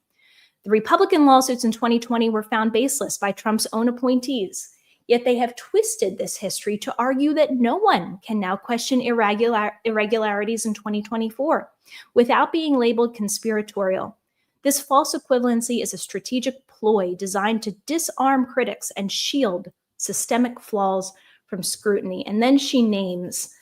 The Republican lawsuits in 2020 were found baseless by Trump's own appointees, yet they have twisted this history to argue that no one can now question irregularities in 2024 without being labeled conspiratorial. This false equivalency is a strategic ploy designed to disarm critics and shield systemic flaws from scrutiny. And then she names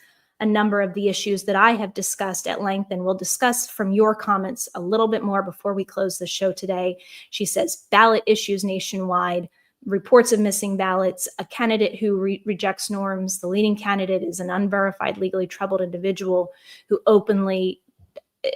a number of the issues that I have discussed at length, and we'll discuss from your comments a little bit more before we close the show today. She says ballot issues nationwide, reports of missing ballots, a candidate who rejects norms. The leading candidate is an unverified, legally troubled individual who openly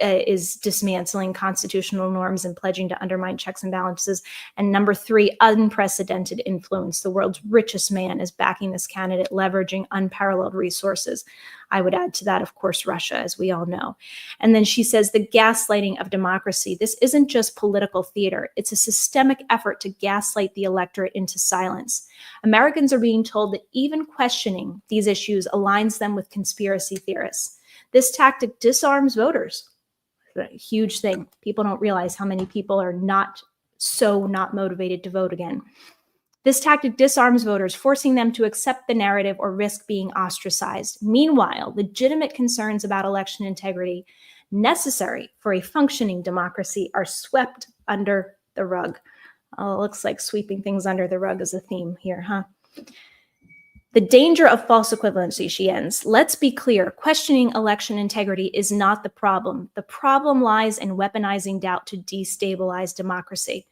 is dismantling constitutional norms and pledging to undermine checks and balances. And number 3, unprecedented influence. The world's richest man is backing this candidate, leveraging unparalleled resources. I would add to that, of course, Russia, as we all know. And then she says the gaslighting of democracy. This isn't just political theater. It's a systemic effort to gaslight the electorate into silence. Americans are being told that even questioning these issues aligns them with conspiracy theorists. This tactic disarms voters. A huge thing. People don't realize how many people are not motivated to vote again. This tactic disarms voters, forcing them to accept the narrative or risk being ostracized. Meanwhile, legitimate concerns about election integrity necessary for a functioning democracy are swept under the rug. Oh, it looks like sweeping things under the rug is a theme here, huh? The danger of false equivalency, she ends. Let's be clear, questioning election integrity is not the problem. The problem lies in weaponizing doubt to destabilize democracy.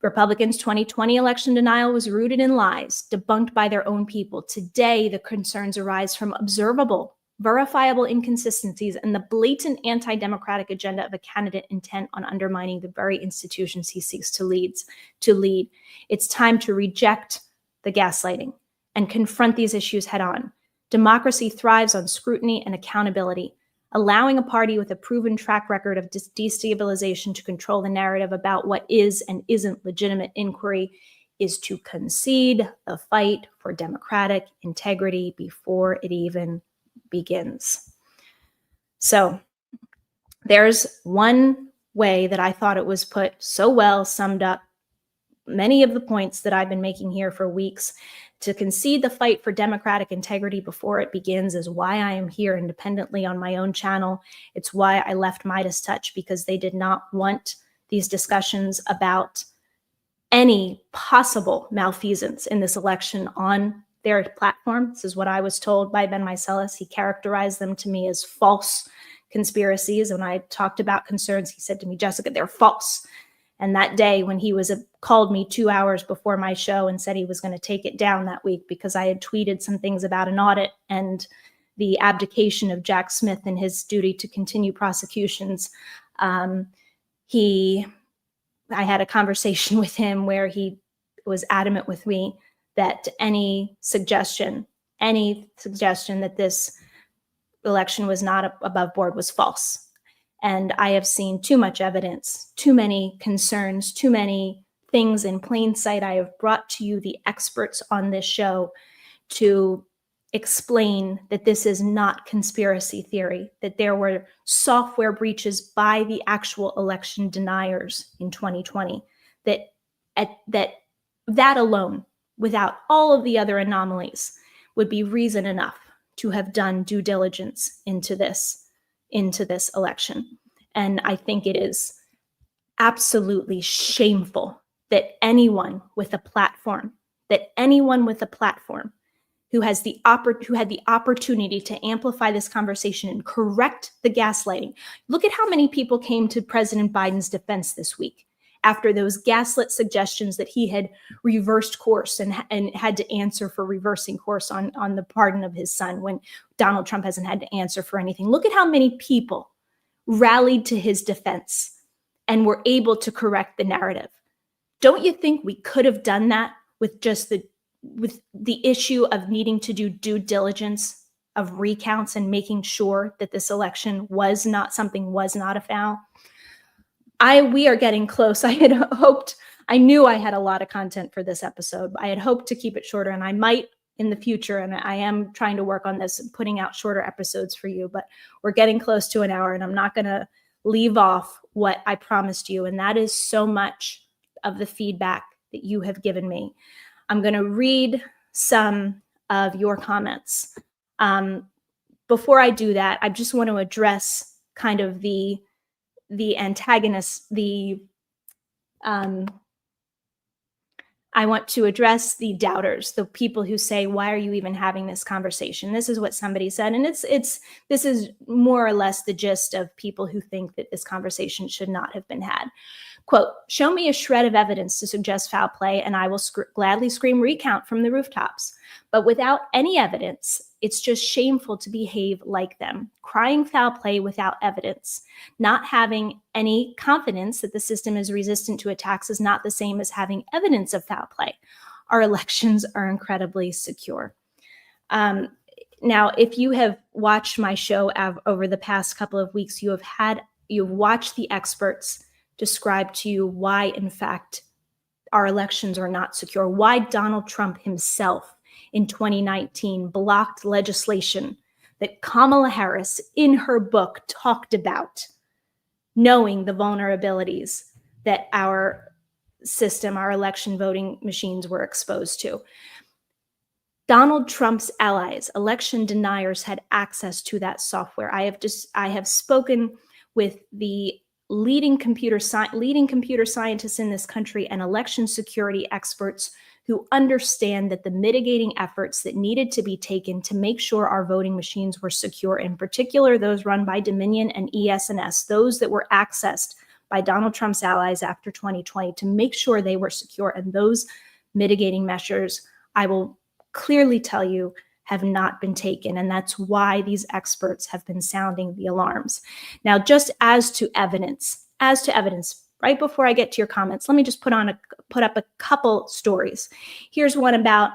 Republicans' 2020 election denial was rooted in lies, debunked by their own people. Today, the concerns arise from observable, verifiable inconsistencies and the blatant anti-democratic agenda of a candidate intent on undermining the very institutions he seeks to lead. It's time to reject the gaslighting and confront these issues head on. Democracy thrives on scrutiny and accountability. Allowing a party with a proven track record of destabilization to control the narrative about what is and isn't legitimate inquiry is to concede the fight for democratic integrity before it even begins. So there's one way that I thought it was put so well, summed up many of the points that I've been making here for weeks. To concede the fight for democratic integrity before it begins is why I am here independently on my own channel. It's why I left Meidastouch, because they did not want these discussions about any possible malfeasance in this election on their platform. This is what I was told by Ben Meiselas. He characterized them to me as false conspiracies. When I talked about concerns, he said to me, Jessica, they're false. And that day when he called me 2 hours before my show and said he was going to take it down that week because I had tweeted some things about an audit and the abdication of Jack Smith and his duty to continue prosecutions, I had a conversation with him where he was adamant with me that any suggestion that this election was not above board was false. And I have seen too much evidence, too many concerns, too many things in plain sight. I have brought to you the experts on this show to explain that this is not conspiracy theory, that there were software breaches by the actual election deniers in 2020, that alone, without all of the other anomalies, would be reason enough to have done due diligence into this election. And I think it is absolutely shameful that anyone with a platform who had the opportunity to amplify this conversation and correct the gaslighting. Look at how many people came to President Biden's defense this week after those gaslit suggestions that he had reversed course and had to answer for reversing course on the pardon of his son when Donald Trump hasn't had to answer for anything. Look at how many people rallied to his defense and were able to correct the narrative. Don't you think we could have done that with just with the issue of needing to do due diligence of recounts and making sure that this election was not a foul? We are getting close. I knew I had a lot of content for this episode. I had hoped to keep it shorter, and I might in the future, and I am trying to work on this and putting out shorter episodes for you, but we're getting close to an hour, and I'm not going to leave off what I promised you, and that is so much of the feedback that you have given me. I'm going to read some of your comments. Before I do that, I just want to address kind of the antagonists, I want to address the doubters, the people who say, why are you even having this conversation? This is what somebody said. And this is more or less the gist of people who think that this conversation should not have been had. Quote, show me a shred of evidence to suggest foul play and I will gladly scream recount from the rooftops. But without any evidence, it's just shameful to behave like them. Crying foul play without evidence. Not having any confidence that the system is resistant to attacks is not the same as having evidence of foul play. Our elections are incredibly secure. Now, if you have watched my show over the past couple of weeks, you've watched the experts describe to you why, in fact, our elections are not secure, why Donald Trump himself in 2019 blocked legislation that Kamala Harris in her book talked about, knowing the vulnerabilities that our system, our election voting machines were exposed to. Donald Trump's allies, election deniers, had access to that software. I have spoken with the leading computer scientists in this country and election security experts who understand that the mitigating efforts that needed to be taken to make sure our voting machines were secure, in particular those run by Dominion and ES&S, those that were accessed by Donald Trump's allies after 2020, to make sure they were secure. And those mitigating measures, I will clearly tell you, have not been taken. And that's why these experts have been sounding the alarms. Now, just as to evidence, right before I get to your comments, let me just put up a couple stories. Here's one about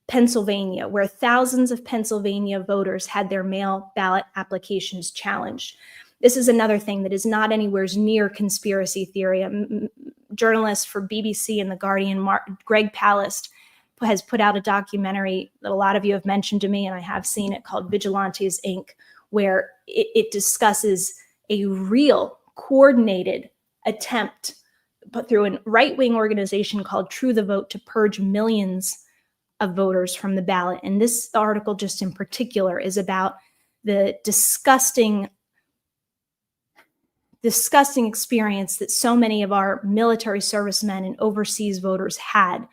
Pennsylvania, where thousands of Pennsylvania voters had their mail ballot applications challenged. This is another thing that is not anywhere near conspiracy theory. A journalist for BBC and The Guardian, Greg Palast, has put out a documentary that a lot of you have mentioned to me, and I have seen it, called Vigilantes, Inc., where it discusses a real coordinated attempt, but through a right-wing organization called True the Vote, to purge millions of voters from the ballot. And this article, just in particular, is about the disgusting experience that so many of our military servicemen and overseas voters had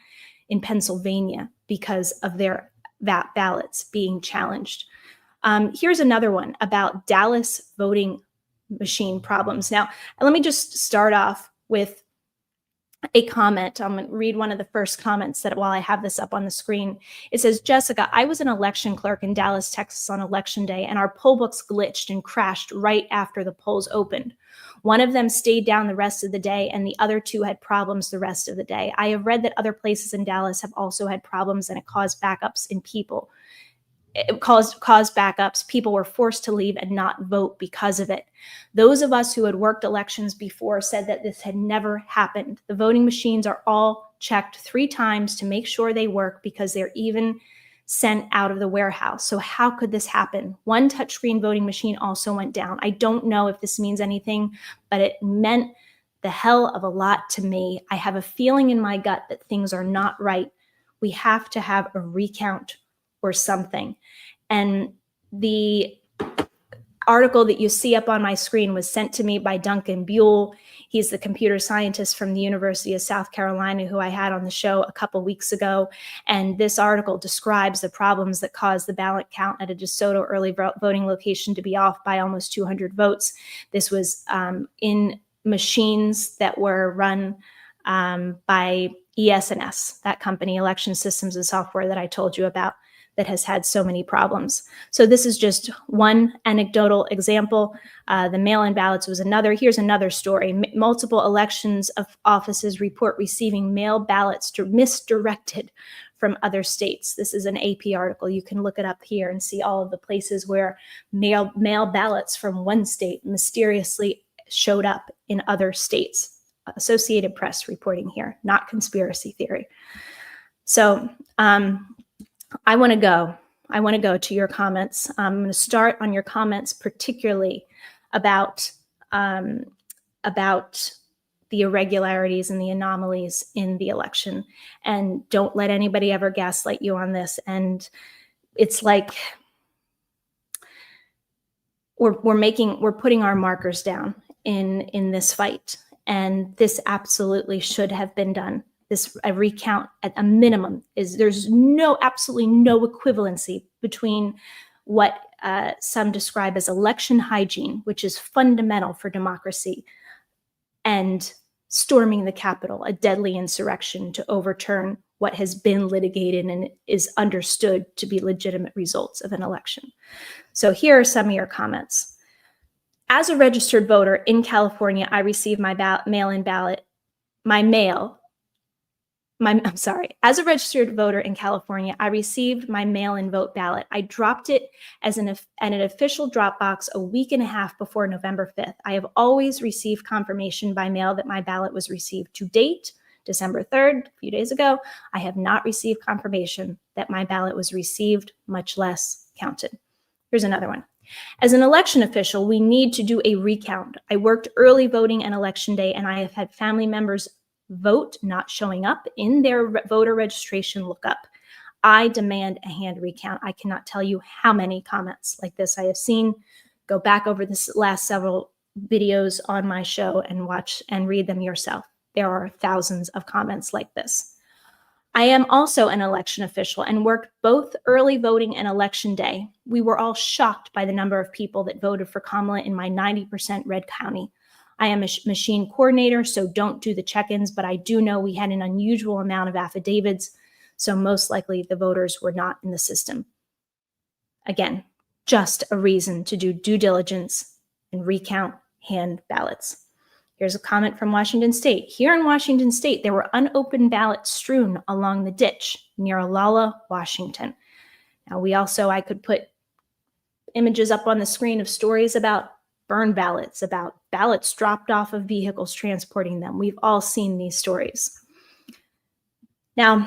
in Pennsylvania because of their ballots being challenged. Here's another one about Dallas voting machine problems. Now, let me just start off with a comment. I'm going to read one of the first comments that, while I have this up on the screen, it says, Jessica, I was an election clerk in Dallas, Texas on election day, and our poll books glitched and crashed right after the polls opened. One of them stayed down the rest of the day, and the other two had problems the rest of the day. I have read that other places in Dallas have also had problems, and it caused backups in people. It caused backups. People were forced to leave and not vote because of it. Those of us who had worked elections before said that this had never happened. The voting machines are all checked 3 times to make sure they work, because they're even sent out of the warehouse. So how could this happen? One touchscreen voting machine also went down. I don't know if this means anything, but it meant the hell of a lot to me. I have a feeling in my gut that things are not right. We have to have a recount or something. And the article that you see up on my screen was sent to me by Duncan Buell. He's the computer scientist from the University of South Carolina who I had on the show a couple weeks ago. And this article describes the problems that caused the ballot count at a DeSoto early voting location to be off by almost 200 votes. This was in machines that were run by ES&S, that company, Election Systems and Software, that I told you about, that has had so many problems. So this is just one anecdotal example. The mail-in ballots was another. Here's another story. Multiple elections of offices report receiving mail ballots misdirected from other states. This is an AP article. You can look it up here and see all of the places where mail ballots from one state mysteriously showed up in other states. Associated Press reporting here, not conspiracy theory. So, I want to go to your comments. I'm going to start on your comments, particularly about the irregularities and the anomalies in the election. And don't let anybody ever gaslight you on this. And it's like we're putting our markers down in this fight. And this absolutely should have been done. A recount at a minimum there's absolutely no equivalency between what some describe as election hygiene, which is fundamental for democracy, and storming the Capitol, a deadly insurrection to overturn what has been litigated and is understood to be legitimate results of an election. So here are some of your comments. As a registered voter in California, I received my mail-in ballot, as a registered voter in California, I received my mail-in vote ballot. I dropped it as an official drop box a week and a half before November 5th. I have always received confirmation by mail that my ballot was received. To date, December 3rd, a few days ago, I have not received confirmation that my ballot was received, much less counted. Here's another one. As an election official, we need to do a recount. I worked early voting and election day, and I have had family members vote not showing up in their voter registration lookup. I demand a hand recount. I cannot tell you how many comments like this I have seen. Go back over this last several videos on my show and watch and read them yourself. There are thousands of comments like this. I am also an election official and worked both early voting and election day. We were all shocked by the number of people that voted for Kamala in my 90% red county. I am a machine coordinator, so don't do the check-ins, but I do know we had an unusual amount of affidavits, so most likely the voters were not in the system. Again, just a reason to do due diligence and recount hand ballots. Here's a comment from Washington State. Here in Washington State, there were unopened ballots strewn along the ditch near Olalla, Washington. Now I could put images up on the screen of stories about burned ballots, about ballots dropped off of vehicles transporting them. We've all seen these stories. Now,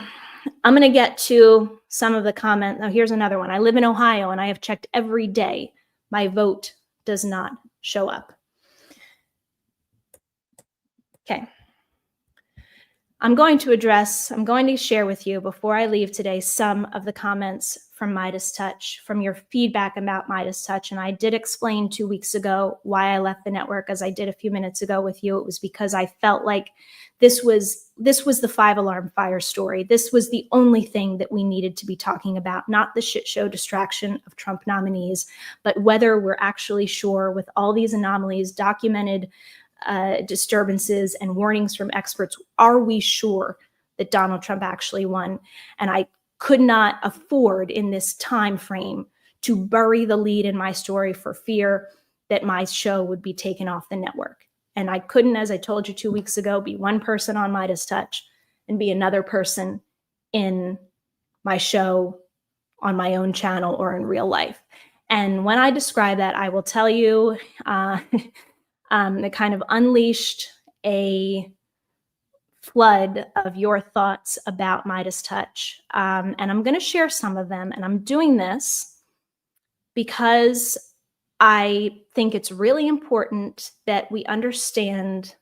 I'm going to get to some of the comments. Now, here's another one. I live in Ohio and I have checked every day. My vote does not show up. Okay. I'm going to share with you before I leave today some of the comments from Meidastouch, from your feedback about Meidastouch. And I did explain 2 weeks ago why I left the network, as I did a few minutes ago with you. It was because I felt like this was the 5-alarm fire story. This was the only thing that we needed to be talking about, not the shit show distraction of Trump nominees, but whether we're actually sure, with all these anomalies, documented disturbances and warnings from experts, are we sure that Donald Trump actually won? And I could not afford in this time frame to bury the lead in my story for fear that my show would be taken off the network. And I couldn't, as I told you 2 weeks ago, be one person on Meidastouch and be another person in my show on my own channel or in real life. And when I describe that, I will tell you it kind of unleashed a flood of your thoughts about Meidastouch. And I'm going to share some of them. And I'm doing this because I think it's really important that we understand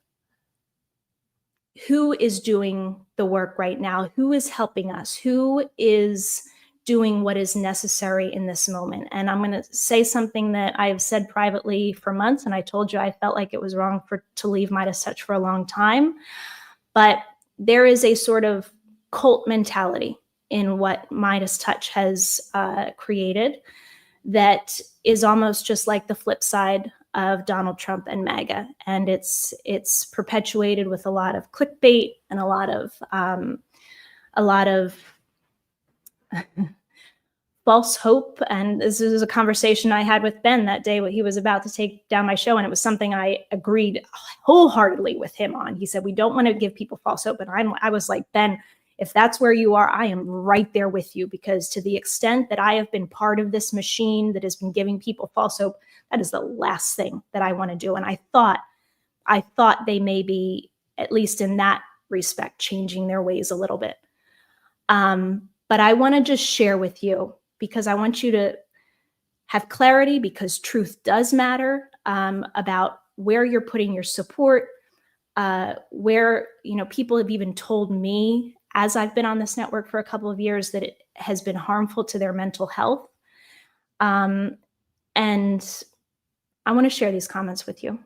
who is doing the work right now, who is helping us, who is doing what is necessary in this moment. And I'm going to say something that I've said privately for months, and I told you I felt like it was wrong to leave Meidastouch for a long time. But there is a sort of cult mentality in what Meidastouch has created that is almost just like the flip side of Donald Trump and MAGA. And it's perpetuated with a lot of clickbait and a lot of false hope. And this is a conversation I had with Ben that day when he was about to take down my show. And it was something I agreed wholeheartedly with him on. He said, we don't want to give people false hope. And I was like, Ben, if that's where you are, I am right there with you, because to the extent that I have been part of this machine that has been giving people false hope, that is the last thing that I want to do. And I thought they may be, at least in that respect, changing their ways a little bit. But I want to just share with you, because I want you to have clarity, because truth does matter, about where you're putting your support, where, people have even told me, as I've been on this network for a couple of years, that it has been harmful to their mental health. And I want to share these comments with you.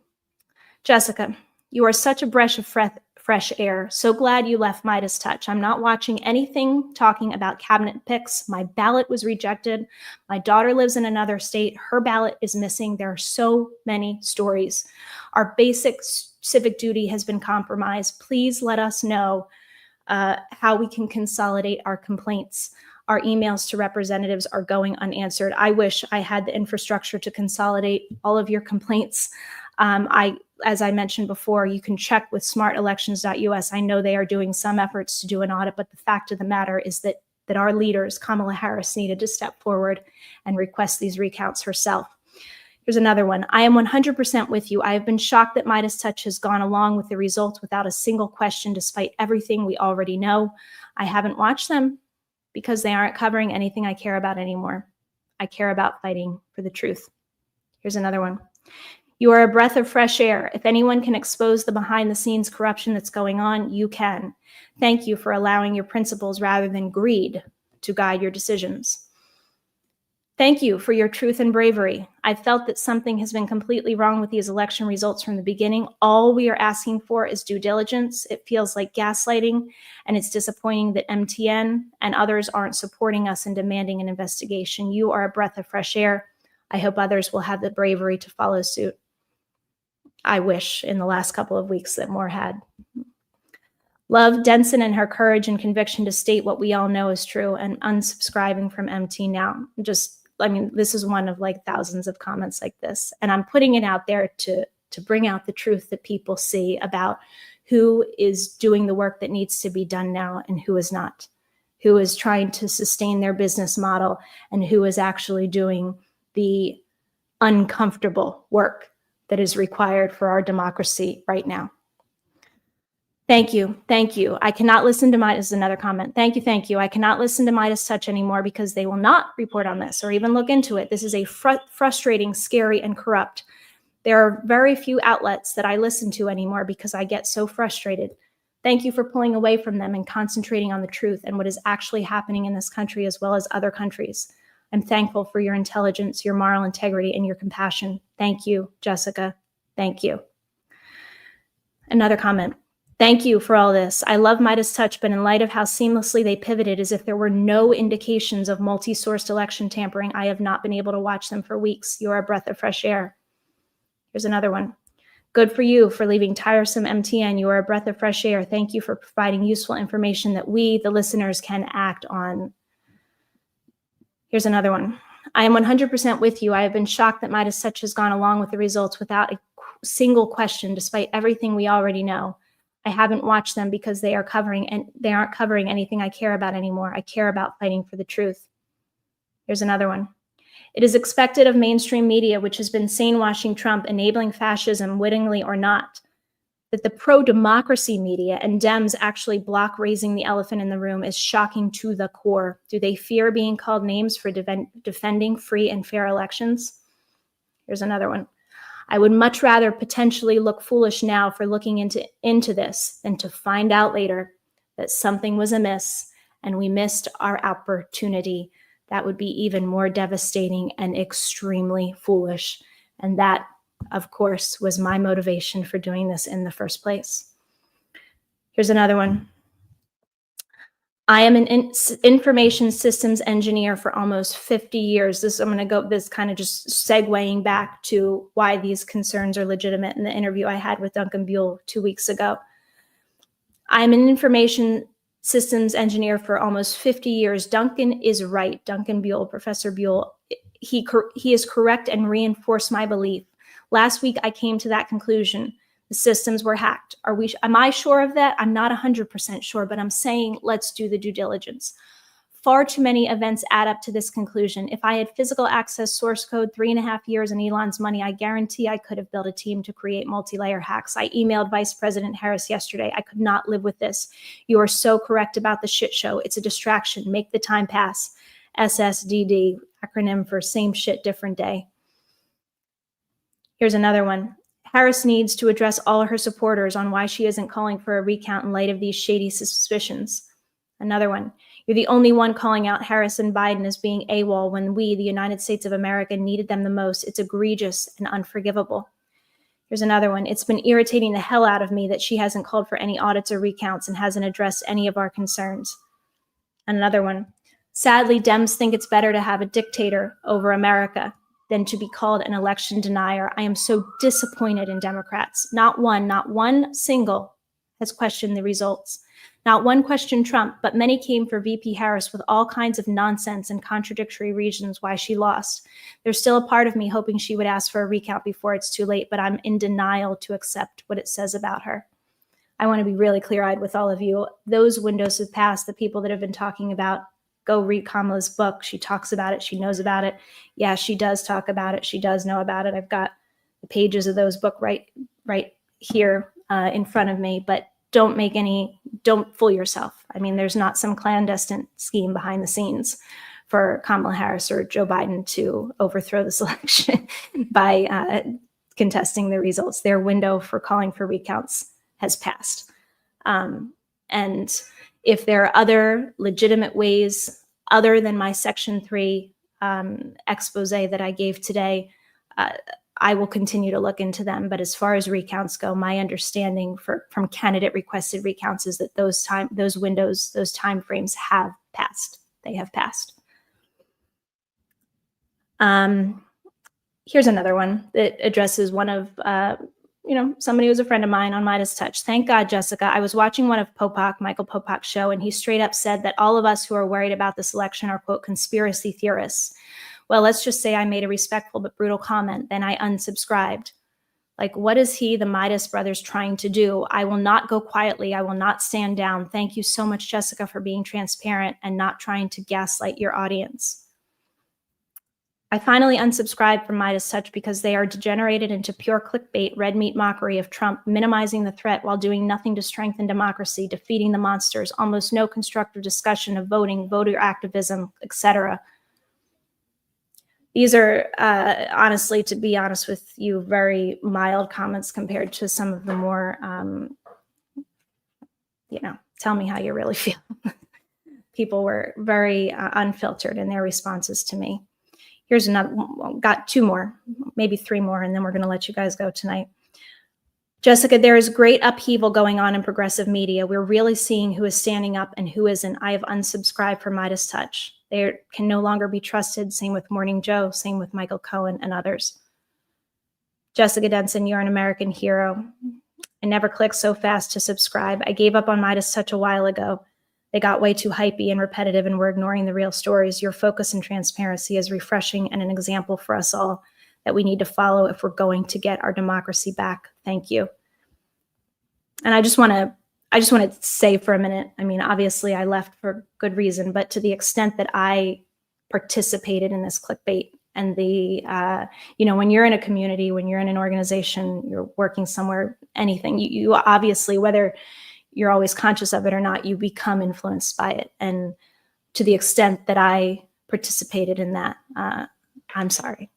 Jessica, you are such a breath of fresh air. So glad you left Meidastouch. I'm not watching anything talking about cabinet picks. My ballot was rejected. My daughter lives in another state. Her ballot is missing. There are so many stories. Our basic civic duty has been compromised. Please let us know how we can consolidate our complaints. Our emails to representatives are going unanswered. I wish I had the infrastructure to consolidate all of your complaints. As I mentioned before, you can check with smartelections.us. I know they are doing some efforts to do an audit, but the fact of the matter is that our leaders, Kamala Harris, needed to step forward and request these recounts herself. Here's another one. I am 100% with you. I have been shocked that Meidastouch has gone along with the results without a single question, despite everything we already know. I haven't watched them because they aren't covering anything I care about anymore. I care about fighting for the truth. Here's another one. You are a breath of fresh air. If anyone can expose the behind-the-scenes corruption that's going on, you can. Thank you for allowing your principles rather than greed to guide your decisions. Thank you for your truth and bravery. I felt that something has been completely wrong with these election results from the beginning. All we are asking for is due diligence. It feels like gaslighting, and it's disappointing that MTN and others aren't supporting us in demanding an investigation. You are a breath of fresh air. I hope others will have the bravery to follow suit. I wish in the last couple of weeks that more had. Love Denson and her courage and conviction to state what we all know is true, and unsubscribing from MT now. This is one of like thousands of comments like this. And I'm putting it out there to bring out the truth that people see about who is doing the work that needs to be done now and who is not, who is trying to sustain their business model and who is actually doing the uncomfortable work that is required for our democracy right now. Thank you. Thank you. I cannot listen to Meidastouch, another comment. Thank you. Thank you. I cannot listen to Meidastouch anymore because they will not report on this or even look into it. This is a frustrating, scary, and corrupt. There are very few outlets that I listen to anymore because I get so frustrated. Thank you for pulling away from them and concentrating on the truth and what is actually happening in this country as well as other countries. I'm thankful for your intelligence, your moral integrity, and your compassion. Thank you, Jessica. Thank you. Another comment. Thank you for all this. I love Meidastouch, but in light of how seamlessly they pivoted as if there were no indications of multi-sourced election tampering, I have not been able to watch them for weeks. You are a breath of fresh air. Here's another one. Good for you for leaving tiresome MTN. You are a breath of fresh air. Thank you for providing useful information that we, the listeners, can act on. Here's another one. I am 100% with you. I have been shocked that Meidastouch has gone along with the results without a single question, despite everything we already know. I haven't watched them because they aren't covering anything I care about anymore. I care about fighting for the truth. Here's another one. It is expected of mainstream media, which has been sane-washing Trump, enabling fascism, wittingly or not, that the pro-democracy media and Dems actually block raising the elephant in the room is shocking to the core. Do they fear being called names for defending free and fair elections? Here's another one. I would much rather potentially look foolish now for looking into this than to find out later that something was amiss and we missed our opportunity. That would be even more devastating and extremely foolish. And that, of course, was my motivation for doing this in the first place. Here's another one. I am an information systems engineer for almost 50 years. This kind of just segueing back to why these concerns are legitimate in the interview I had with Duncan Buell 2 weeks ago. I'm an information systems engineer for almost 50 years. Duncan is right. Duncan Buell, Professor Buell, he is correct and reinforced my belief. Last week, I came to that conclusion. The systems were hacked. Am I sure of that? I'm not 100% sure, but I'm saying let's do the due diligence. Far too many events add up to this conclusion. If I had physical access source code, 3.5 years and Elon's money, I guarantee I could have built a team to create multi-layer hacks. I emailed Vice President Harris yesterday. I could not live with this. You are so correct about the shit show. It's a distraction. Make the time pass. SSDD, acronym for same shit, different day. Here's another one. Harris needs to address all her supporters on why she isn't calling for a recount in light of these shady suspicions. Another one. You're the only one calling out Harris and Biden as being AWOL when we, the United States of America, needed them the most. It's egregious and unforgivable. Here's another one. It's been irritating the hell out of me that she hasn't called for any audits or recounts and hasn't addressed any of our concerns. Another one. Sadly, Dems think it's better to have a dictator over America than to be called an election denier. I am so disappointed in Democrats. Not one single has questioned the results. Not one questioned Trump, but many came for VP Harris with all kinds of nonsense and contradictory reasons why she lost. There's still a part of me hoping she would ask for a recount before it's too late, but I'm in denial to accept what it says about her. I want to be really clear-eyed with all of you. Those windows have passed. The people that have been talking about, go read Kamala's book. She talks about it. She knows about it. Yeah, she does talk about it. She does know about it. I've got the pages of those book right here in front of me, but don't fool yourself. I mean, there's not some clandestine scheme behind the scenes for Kamala Harris or Joe Biden to overthrow this election by contesting the results. Their window for calling for recounts has passed. And if there are other legitimate ways other than my Section 3 expose that I gave today, I will continue to look into them. But as far as recounts go, my understanding from candidate requested recounts is that those time frames have passed. They have passed. Here's another one that addresses one of, somebody who's a friend of mine on Meidastouch. Thank God, Jessica. I was watching one of Michael Popak's show, and he straight up said that all of us who are worried about this election are, quote, conspiracy theorists. Well, let's just say I made a respectful but brutal comment. Then I unsubscribed. Like, what is he, the Midas brothers, trying to do? I will not go quietly. I will not stand down. Thank you so much, Jessica, for being transparent and not trying to gaslight your audience. I finally unsubscribed from Meidastouch because they are degenerated into pure clickbait, red meat mockery of Trump, minimizing the threat while doing nothing to strengthen democracy, defeating the monsters, almost no constructive discussion of voting, voter activism, etc. These are, honestly, to be honest with you, very mild comments compared to some of the more, tell me how you really feel. People were very unfiltered in their responses to me. Here's another, got two more, maybe three more, and then we're going to let you guys go tonight. Jessica, there is great upheaval going on in progressive media. We're really seeing who is standing up and who isn't. I have unsubscribed from Meidastouch. They can no longer be trusted. Same with Morning Joe, same with Michael Cohen and others. Jessica Denson, you're an American hero. I never clicked so fast to subscribe. I gave up on Meidastouch a while ago. They got way too hypey and repetitive, and we're ignoring the real stories. Your focus and transparency is refreshing and an example for us all that we need to follow if we're going to get our democracy back. Thank you. And I just want to say for a minute, I mean, obviously I left for good reason, but to the extent that I participated in this clickbait and the, when you're in a community, when you're in an organization, you're working somewhere, anything, you obviously, whether you're always conscious of it or not, you become influenced by it. And to the extent that I participated in that, I'm sorry.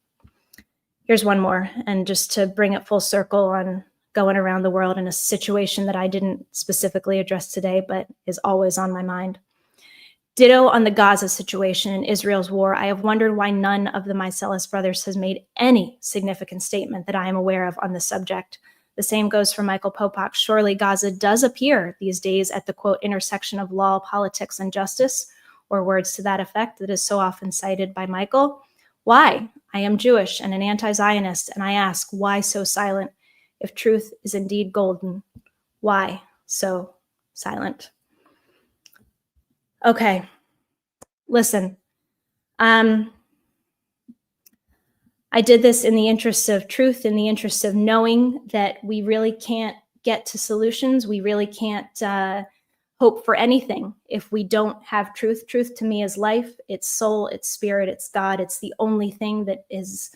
Here's one more. And just to bring it full circle on going around the world in a situation that I didn't specifically address today, but is always on my mind. Ditto on the Gaza situation and Israel's war. I have wondered why none of the Meidastouch brothers has made any significant statement that I am aware of on the subject. The same goes for Michael Popak. Surely Gaza does appear these days at the, quote, intersection of law, politics, and justice, or words to that effect that is so often cited by Michael. Why? I am Jewish and an anti-Zionist, and I ask, why so silent? If truth is indeed golden, why so silent? Okay, listen. I did this in the interest of truth, in the interest of knowing that we really can't get to solutions. We really can't hope for anything if we don't have truth. Truth to me is life, it's soul, it's spirit, it's God. It's the only thing that is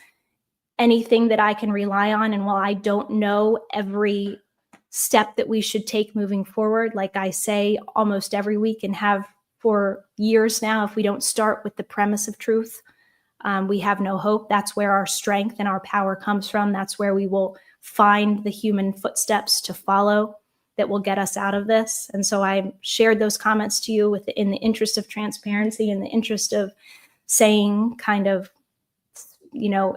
anything that I can rely on. And while I don't know every step that we should take moving forward, like I say almost every week and have for years now, if we don't start with the premise of truth, we have no hope. That's where our strength and our power comes from. That's where we will find the human footsteps to follow that will get us out of this. And so I shared those comments to you in the interest of transparency, in the interest of saying kind of,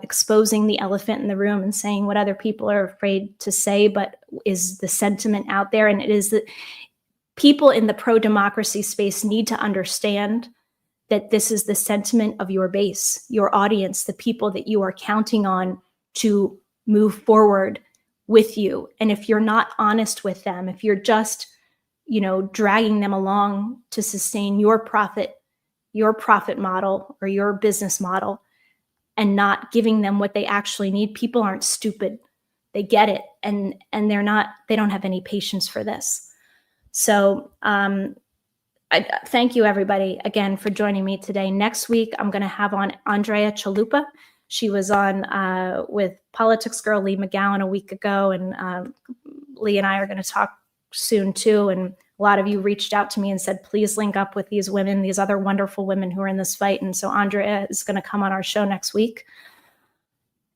exposing the elephant in the room and saying what other people are afraid to say, but is the sentiment out there. And it is that people in the pro-democracy space need to understand that this is the sentiment of your base, your audience, the people that you are counting on to move forward with you. And if you're not honest with them, if you're just, dragging them along to sustain your profit model or your business model and not giving them what they actually need, people aren't stupid. They get it. And they don't have any patience for this. So, I thank you, everybody, again, for joining me today. Next week, I'm going to have on Andrea Chalupa. She was on with Politics Girl Lee McGowan a week ago, and Lee and I are going to talk soon, too. And a lot of you reached out to me and said, please link up with these women, these other wonderful women who are in this fight. And so Andrea is going to come on our show next week.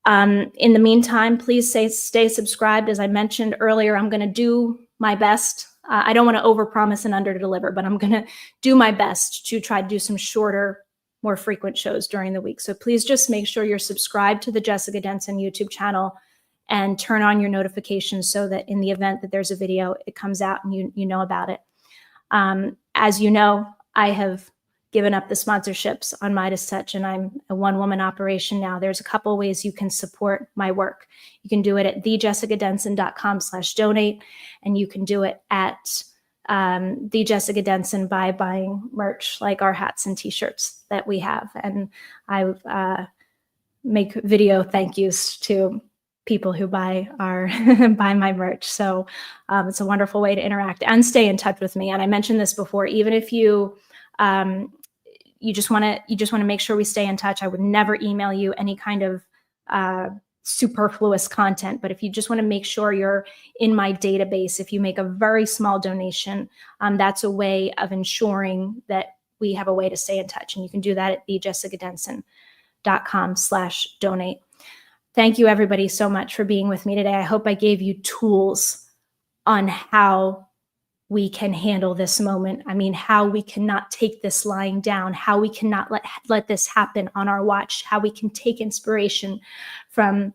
In the meantime, please stay subscribed. As I mentioned earlier, I'm going to do my best I don't want to overpromise and underdeliver, but I'm going to do my best to try to do some shorter, more frequent shows during the week. So please just make sure you're subscribed to the Jessica Denson YouTube channel and turn on your notifications so that in the event that there's a video, it comes out and you know about it. As you know, I have given up the sponsorships on Meidastouch, and I'm a one-woman operation now. There's a couple ways you can support my work. You can do it at thejessicadenson.com/donate, and you can do it at the Jessica Denson by buying merch like our hats and t-shirts that we have. And I make video thank yous to people who buy our buy my merch. So it's a wonderful way to interact and stay in touch with me. And I mentioned this before, even if you you just want to make sure we stay in touch. I would never email you any kind of superfluous content, but if you just want to make sure you're in my database, if you make a very small donation, that's a way of ensuring that we have a way to stay in touch. And you can do that at thejessicadenson.com/donate. Thank you everybody so much for being with me today. I hope I gave you tools on how we can handle this moment. I mean, how we cannot take this lying down, how we cannot let this happen on our watch, how we can take inspiration from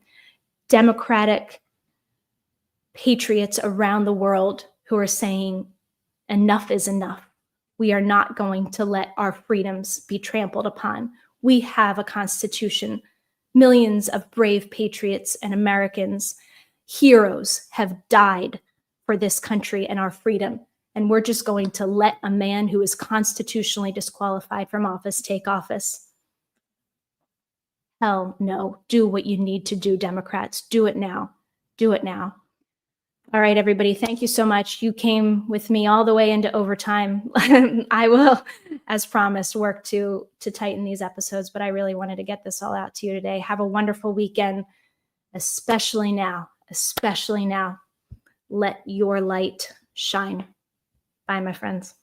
democratic patriots around the world who are saying enough is enough. We are not going to let our freedoms be trampled upon. We have a constitution. Millions of brave patriots and Americans, heroes, have died for this country and our freedom. And we're just going to let a man who is constitutionally disqualified from office take office? Hell no. Do what you need to do, Democrats. Do it now. Do it now. All right, everybody. Thank you so much. You came with me all the way into overtime. I will, as promised, work to tighten these episodes, but I really wanted to get this all out to you today. Have a wonderful weekend, especially now. Especially now. Let your light shine. Bye, my friends.